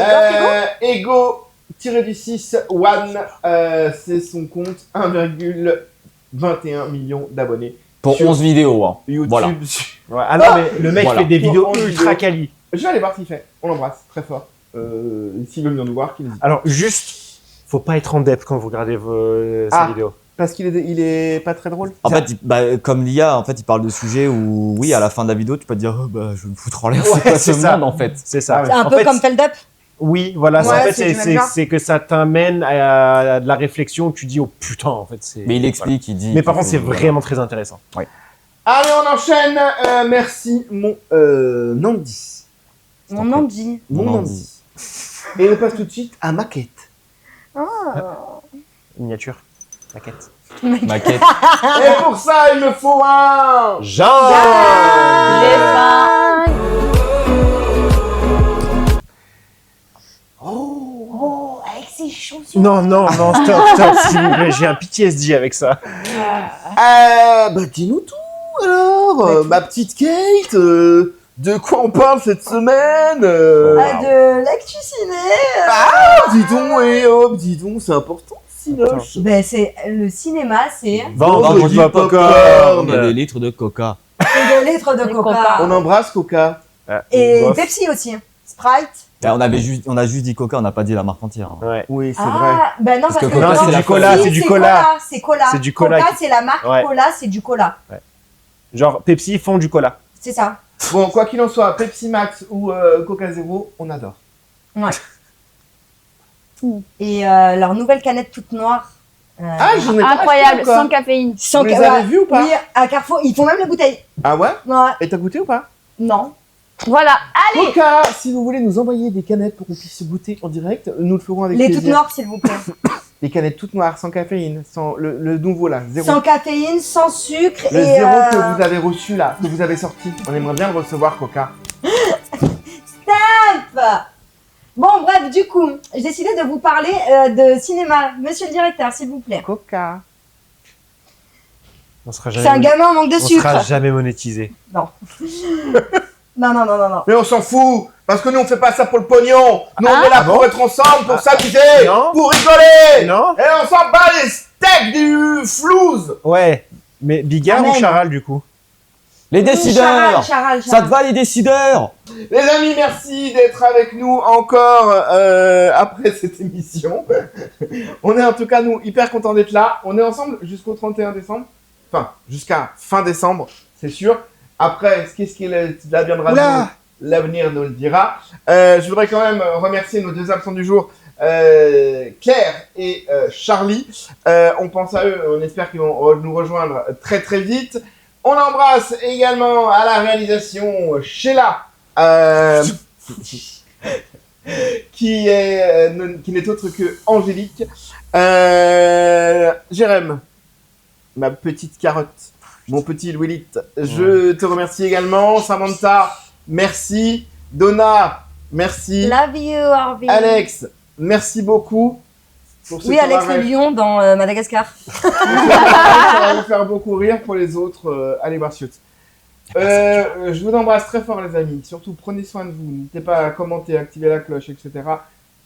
gaufres, Ego-6 One, c'est son compte, 1,21 million d'abonnés. Pour Sur 11 vidéos. Hein. YouTube. Voilà. Ouais, ah non, mais le mec Voilà. fait des vidéos En ultra vidéo. quali. Je vais aller voir ce qu'il fait. On l'embrasse très fort. S'il veut venir nous voir, qu'il nous dise. Alors, juste, faut pas être en dep quand vous regardez ces Ah. vidéos. Parce qu'il est, il est pas très drôle. En fait, comme l'IA, en fait, il parle de sujets où, oui, à la fin de la vidéo, tu peux te dire, oh, bah, je vais me foutre en l'air, Ouais, c'est quoi ce c'est ça. monde, en fait. C'est ça. Ah ouais. un En peu fait, comme Feld Up. Oui, voilà. Ouais, en fait, c'est du même genre. c'est que ça t'amène à de la réflexion où tu dis, oh putain, en fait, c'est. Mais il voilà. explique, il dit. Mais par qu'il contre, c'est faut- vraiment très intéressant. Allez, on enchaîne. Merci, mon Nandi. Mon nom dit. Mon Mon Nandi. Et on passe tout de suite à Maquette. Miniature. Maquette. Maquette. Et pour ça, il me faut un. Jean Les fins. Oh, avec ses chaussures. Non, non, non, stop, s'il vous plaît, j'ai un PTSD avec ça. Bah, dis-nous tout alors, ma petite Kate. De quoi on parle cette semaine De l'actu ciné. Dis donc, et hop, dis donc, c'est important, Sinoche. Ben, c'est le cinéma, c'est Vendredi Vendredi popcorn. Il y a des litres de coca. des litres de Des coca. Coca. On embrasse Coca. Ah, Et bof. Pepsi aussi. Sprite. Là, on a juste dit coca, on n'a pas dit la marque entière. hein. Ouais. Oui, c'est vrai. Ah, ben non, parce que que Coca, non, c'est du la cola, si, c'est du cola. C'est cola. C'est du cola Coca, qui- c'est la marque Ouais. cola, c'est du cola. Genre, Pepsi font du cola. C'est ça. Bon, quoi qu'il en soit, Pepsi Max ou Coca Zero, on adore. Ouais. Et leur nouvelle canette toute noire. Ah, j'en ai pas Incroyable, acheté encore. sans caféine. sans Vous les ca- avez vus ou pas? Oui, à Carrefour, ils font même la bouteille. Ah ouais? Ouais. Et t'as goûté ou pas? Non. Voilà, allez. Coca, si vous voulez nous envoyer des canettes pour qu'on puisse goûter en direct, nous le ferons avec Les plaisir. toutes noires, s'il vous plaît. Les canettes toutes noires, sans caféine, sans le nouveau là, zéro. Sans caféine, sans sucre. Le et zéro que vous avez reçu là, que vous avez sorti. On aimerait bien le recevoir, Coca. Bon, bref, du coup, j'ai décidé de vous parler de cinéma. Monsieur le directeur, s'il vous plaît. Coca. On sera C'est un jamais, gamin en manque de on sucre. sera jamais monétisé. Non. non, non, non, non, non. Mais on s'en fout, parce que nous on fait pas ça pour le pognon. Nous on est là Ah pour bon être ensemble, pour s'amuser, Non. pour rigoler. Non? Et on s'en bat les steaks du flouze. Ouais. Mais Bigard Amen. ou Charal, du coup? Les décideurs! Charal. Ça te va, les décideurs? Les amis, merci d'être avec nous encore après cette émission. On est en tout cas, nous, hyper contents d'être là. On est ensemble jusqu'au 31 décembre. Enfin, jusqu'à fin décembre, c'est sûr. Après, qu'est-ce qu'il adviendra de Oula. nous, l'avenir nous le dira. Je voudrais quand même remercier nos deux absents du jour, Claire et Charlie. On pense à eux, on espère qu'ils vont nous rejoindre très très vite. On embrasse également à la réalisation Sheila. qui n'est autre que Angélique. Jérém, ma petite carotte, mon petit Louilite, je te remercie également. Samantha, merci. Donna, merci. Love you, Harvey. Alex, merci beaucoup. Pour ce Oui, Alex cabaret. le lion dans Madagascar. Ça va vous faire beaucoup rire. Pour les autres, allez voir Chiottes. Je vous embrasse très fort, les amis. Surtout, prenez soin de vous. N'hésitez pas à commenter, activer la cloche, etc.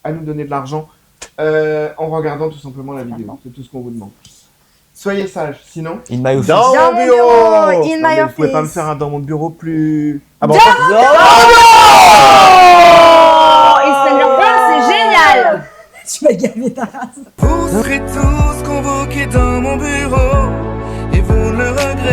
À nous donner de l'argent en regardant tout simplement la vidéo. C'est tout ce qu'on vous demande. Soyez sages, sinon. In my office. Dans Dans mon mon bureau. bureau, in Non, my mais vous office. pouvez pas me faire un dans mon bureau plus. Ah bon, Oh, Stranger Things, c'est génial. Tu m'as gavé ta race. Vous serez tous convoqués dans mon bureau et vous ne le regretterez